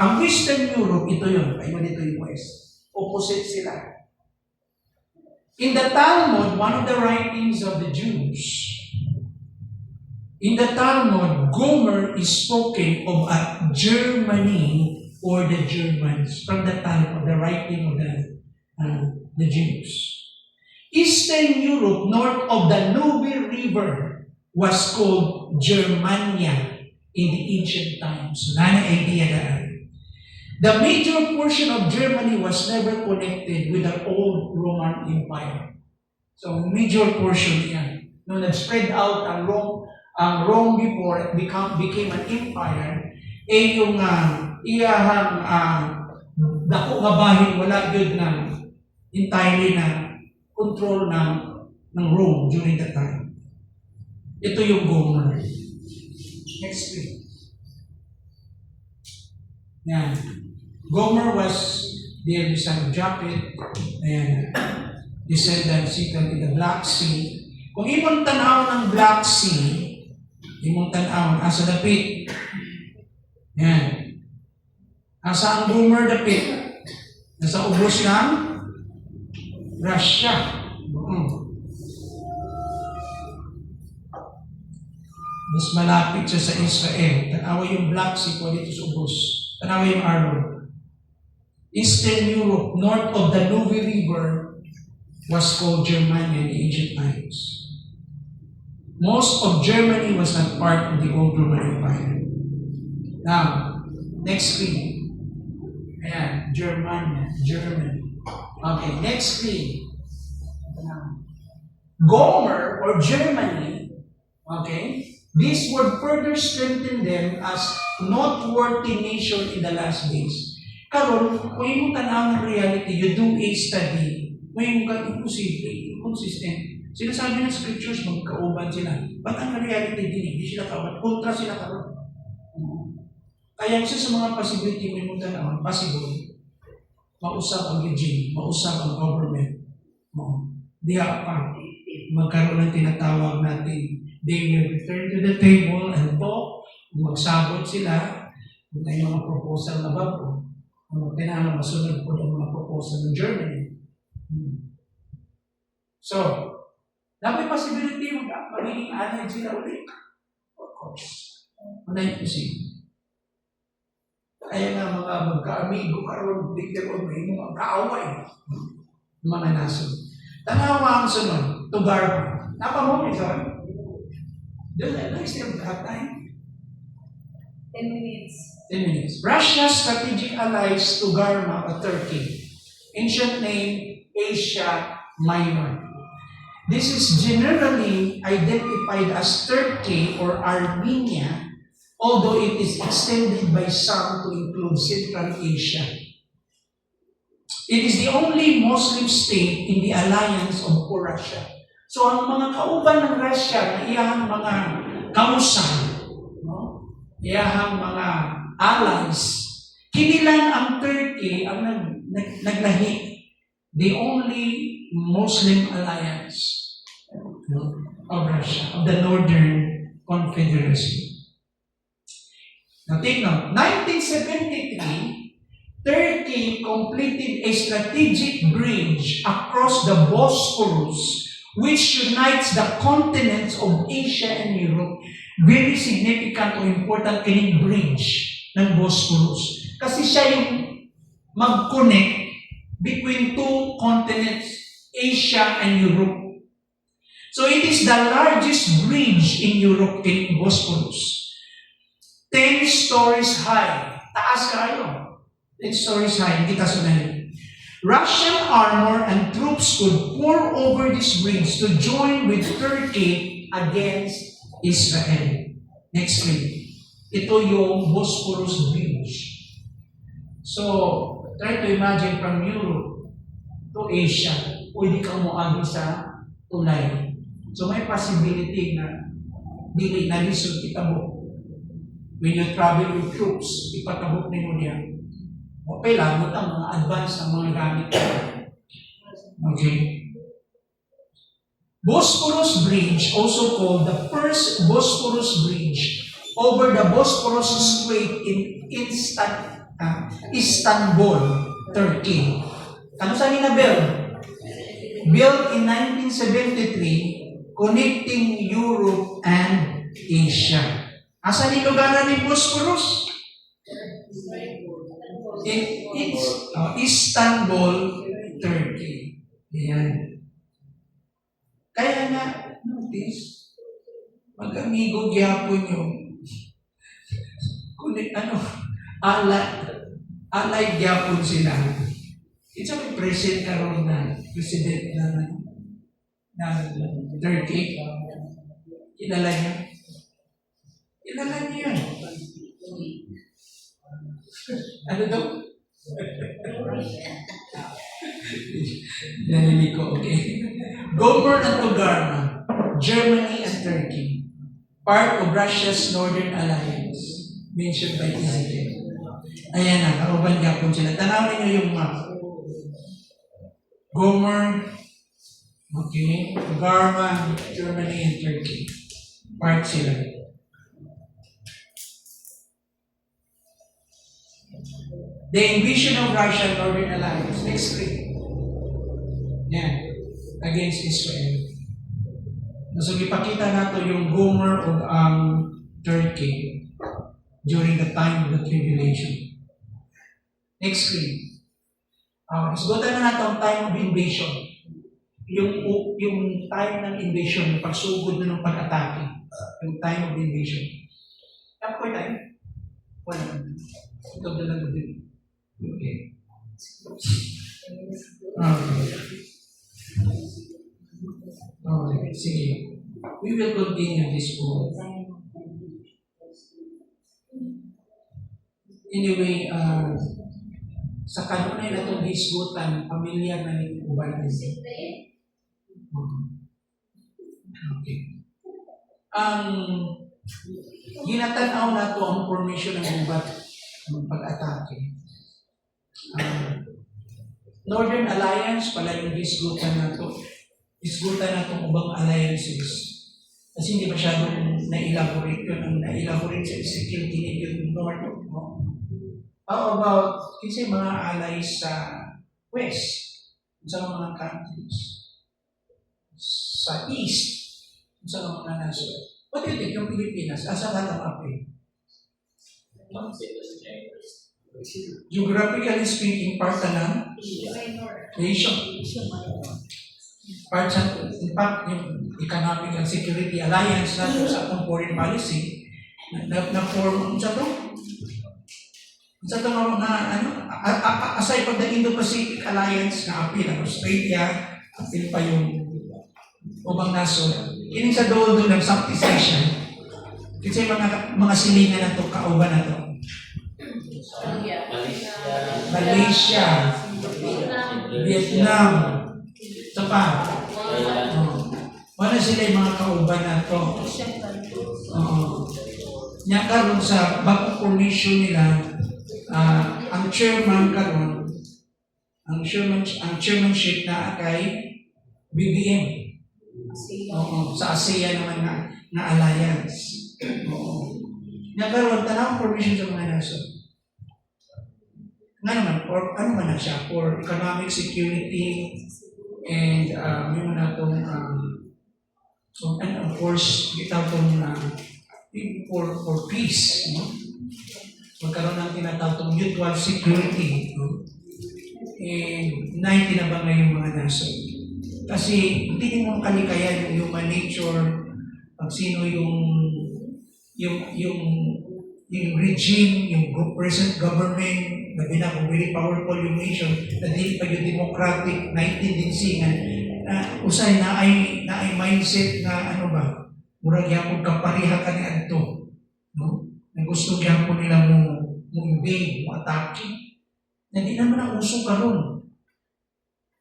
Ang Western Europe, ito yun. Ayun dito yung West. Opposite sila. In the Talmud, one of the writings of the Jews, in the Talmud, Gomer is spoken of a Germany or the Germans from the Talmud, the writing of the Jews. Eastern Europe, north of the Nubia River, was called Germania in the ancient times. So, nana idea na. The major portion of Germany was never connected with the old Roman Empire. So, major portion yan. Nung nag-spread out ang ang Rome before it became an empire, yung iyahang dako nga bahin wala gyud na entirely na control ng Rome during that time. Ito yung Gomer. Next week. Yan. Gomer was the son of Japhet and descendant settled in the Black Sea. Kung imong tanaw ng Black Sea, imong tanaw asa dapit. Yan. Asa ang Gomer dapit? Nasa ubos ng Russia. Mas malapit siya sa Israel. Tanawa yung Black Sea ko dito sa ubos. Tanawa yung Arnold. Eastern Europe, north of the Nubi River, was called Germania in ancient times. Most of Germany was not part of the old Roman Empire. Now, next screen. Ayan, Germany. Okay, next screen. Gomer or Germany, okay, this would further strengthen them as noteworthy nation in the last days. Karon, kung yung tanaw ng reality, you do a study, may mga imposible, inconsistent. Sinasabi ng scriptures, magkauban sila. Ba't ang reality din, hindi sila kauban, kontra sila karon. Kaya isa sa mga possibility may mga tanaw, possible, mausap ang regime, mausap ang government. Diya pa, magkaroon ng tinatawag natin, they will return to the table and talk, magsabot sila, may mga proposal na bago. Kailangan masunod po ng mga proposal ng Germany. So, may possibility magiging allied sila ulit. Of course. Unay po siya. Kaya nga mga magka-amigo karoon, later on may mga kaaway. Mga naso. Tanawa ang sunod, Tugarma. Napamuli sa doon na still have time. 10 minutes. 10 minutes. Russia's strategic allies Tugarma or Turkey. Ancient name, Asia Minor. This is generally identified as Turkey or Armenia, although it is extended by some to include Central Asia. It is the only Muslim state in the alliance of Russia. So ang mga kauban ng Russia na iyahang mga kausan, no? Iyahang mga allies, kinilang ang Turkey ang naglahi. The only Muslim alliance of Russia, of the Northern Confederacy. Now take note, 1973, Turkey completed a strategic bridge across the Bosphorus which unites the continents of Asia and Europe. Very significant o important kining bridge ng Bosphorus. Kasi siya yung mag-connect between two continents, Asia and Europe. So it is the largest bridge in Europe, kining Bosphorus. 10 stories high. Taas kayo. 10 stories high. Kita sunahin. Russian armor and troops could pour over this bridge to join with Turkey against Israel. Next week. Ito yung Bosphorus Bridge. So, try to imagine from Europe to Asia. Pwede kang muagi sa tulay. So, may possibility na dili na lisod itabok. When you travel with troops, ipatabok ni mo niya. Okay lang, ang mga advance ng mga gamit. Okay. Bosphorus Bridge, also called the first Bosphorus Bridge over the Bosphorus Strait in Istanbul, Turkey. Ano saan na build? Built in 1973, connecting Europe and Asia. Asa ni lugaran ni Bosphorus? It's Istanbul, Turkey. Ayan. Kaya nga, notice, mag-amigo gyapon yung alay gyapon sila. It's a president karon na president ng Turkey. Kilala niya? Kailangan niyo yun. Ano daw? Narinig ko, okay. Gomer and Togarma, Germany and Turkey, part of Russia's Northern Alliance, mentioned by Ezekiel. Ayan na, kauban gapon sila. Tanawin niyo yung map. Gomer, okay, Togarma, Germany and Turkey, part sila. The invasion of Russia Northern Alliance, next week. Yan, against Israel. So, ipakita nato yung Gomer of Turkey during the time of the tribulation. Next week. Isgutan na nato ang time of invasion. Yung time ng invasion, yung pagsugod na ng pag-atake. Yung time of invasion. Tap ko time? Wala. Ito na lang din. Okay. Okay, sige. We will continue this book. Anyway, sa kanunay na itong hisgutan, pamilyar na rin uban din. Okay. Ang ginatanaw na ito ang formation ng ubat ng pag-atake. Northern Alliance pala yung hisgutan na ito. Hisgutan na itong ubang alliances. Kasi hindi masyadong na-elaborate yun. Ang na-elaborate sa Ezekiel, tinig yung North. No? How about, kasi mga allies sa West, sa mga countries, sa East, sa mga nasa. What do you think, yung Pilipinas, asa lahat ang api? Geographically speaking, part na nation. Part sa, in fact, yung economic and security alliance natin sa atong foreign policy, na-form sa ito. Sa ito mga, aside from the Indo-Pacific Alliance na apil ng Australia, apil pa yung ubang naso. Kining sa doon ng Southeast Asia, kasi mga silingan na ito, kauban na ito. Malaysia, Vietnam, ito pa. Wala sila yung mga kauban na ito. Nya karon sa bagong formation nila, ang chairman karon, ang chairmanship na kay BBM. Sa ASEAN naman na alliance. Nya karon tanang formation sa mga naso. Nga naman, or ano man na siya, for economic security and yun na itong and of course, ito itong for peace. No? Magkaroon ng tinatawag mutual security. No? And na ba ngayong mga nasa? Kasi hindi mo kalikayan yung human nature, pag sino yung regime, yung present government, na kung very powerful yung nation, na dili pa yung democratic na itindisingan, usay na ay mindset na ano ba, murag yapon kapariha ka ni adto, no? Na gusto yapon nila mo invade, mo atake. Na di naman ang uso karon.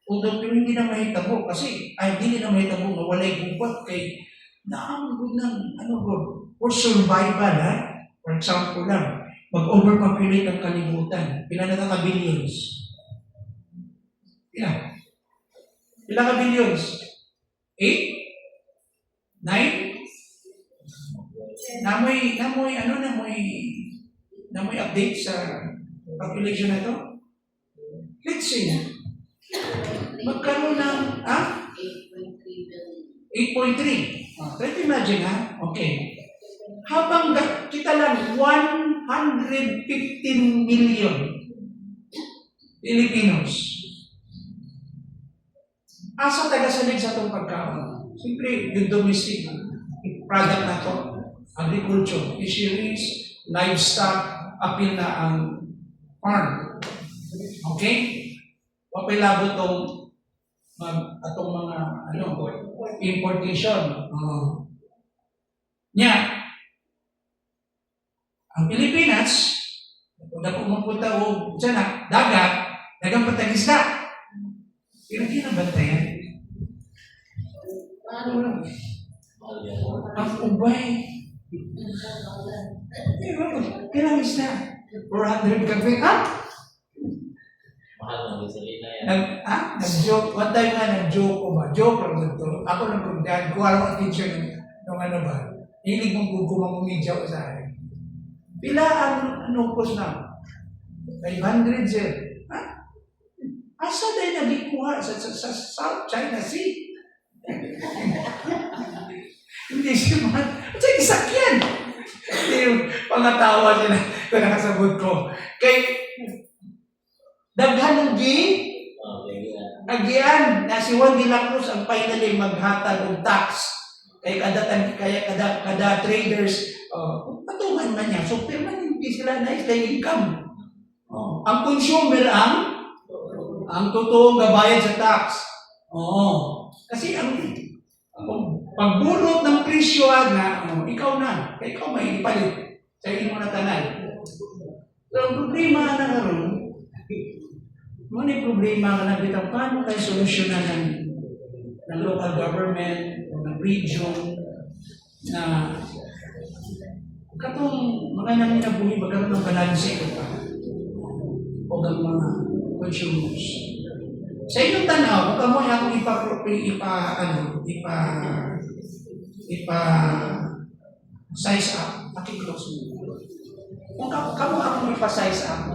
Although hindi na mahitabo, kasi hindi na mahitabo na walay gubat kay naamagod ng ano bro, for survival ha. For example lang, mag-overpopulate ang kalibutan. Pila na ka billions? Pila? Pila ka billions? 8? 9? Namoy update sa population na to? Let's see. Magkaroon ng 8.3. Try to imagine ha? Okay. Habang kita lang 115 million Filipinos. Asa tagasalig sa itong pagkaon? Siyempre, yung domestic product na ito, agriculture, fisheries, livestock, apil na ang farm. Okay? Papilabot atong mga importation. Ang Pilipinas, kung na pumunta o dyan na, dagat, dagang patagisda. Pero kinabantayan. Ano lang? Ang ubay. Pero, kailang isda. 400 kape. Mahal ng gasolina yan. Nag-joke. One time nga, nag-joke ko ba? Joke lang ito. Ako lang kung dahil ko alam attention ng ano ba. Hilig mong kumamumidya ko sa akin. Pila ang post na? 500 sir. Asa tayo nagikuha sa South China Sea? Hindi siya man. At siya isakyan. Hindi yung pangatawa sila na nakasabot ko. Kay daghan ng agian na si Juan de la Cruz ang finally maghatag og tax kay kada traders patungan man niya so permanente sila na kay income ang consumer ang totoong gabayad sa tax kasi ang pagbunot ng presyo ikaw na kay ikaw may ipalit sa imo na tanan so ang problema na karon ano yung problema ka na bitang paano tayo solusyonan ng local government o ng region na katong mga namin na buhay magkaroon ng balanse ko pa o ng mga consumers. Sa inyong tanaw, kung kamo akong size up, makiklose mo. Kung kamo akong ipa-size up,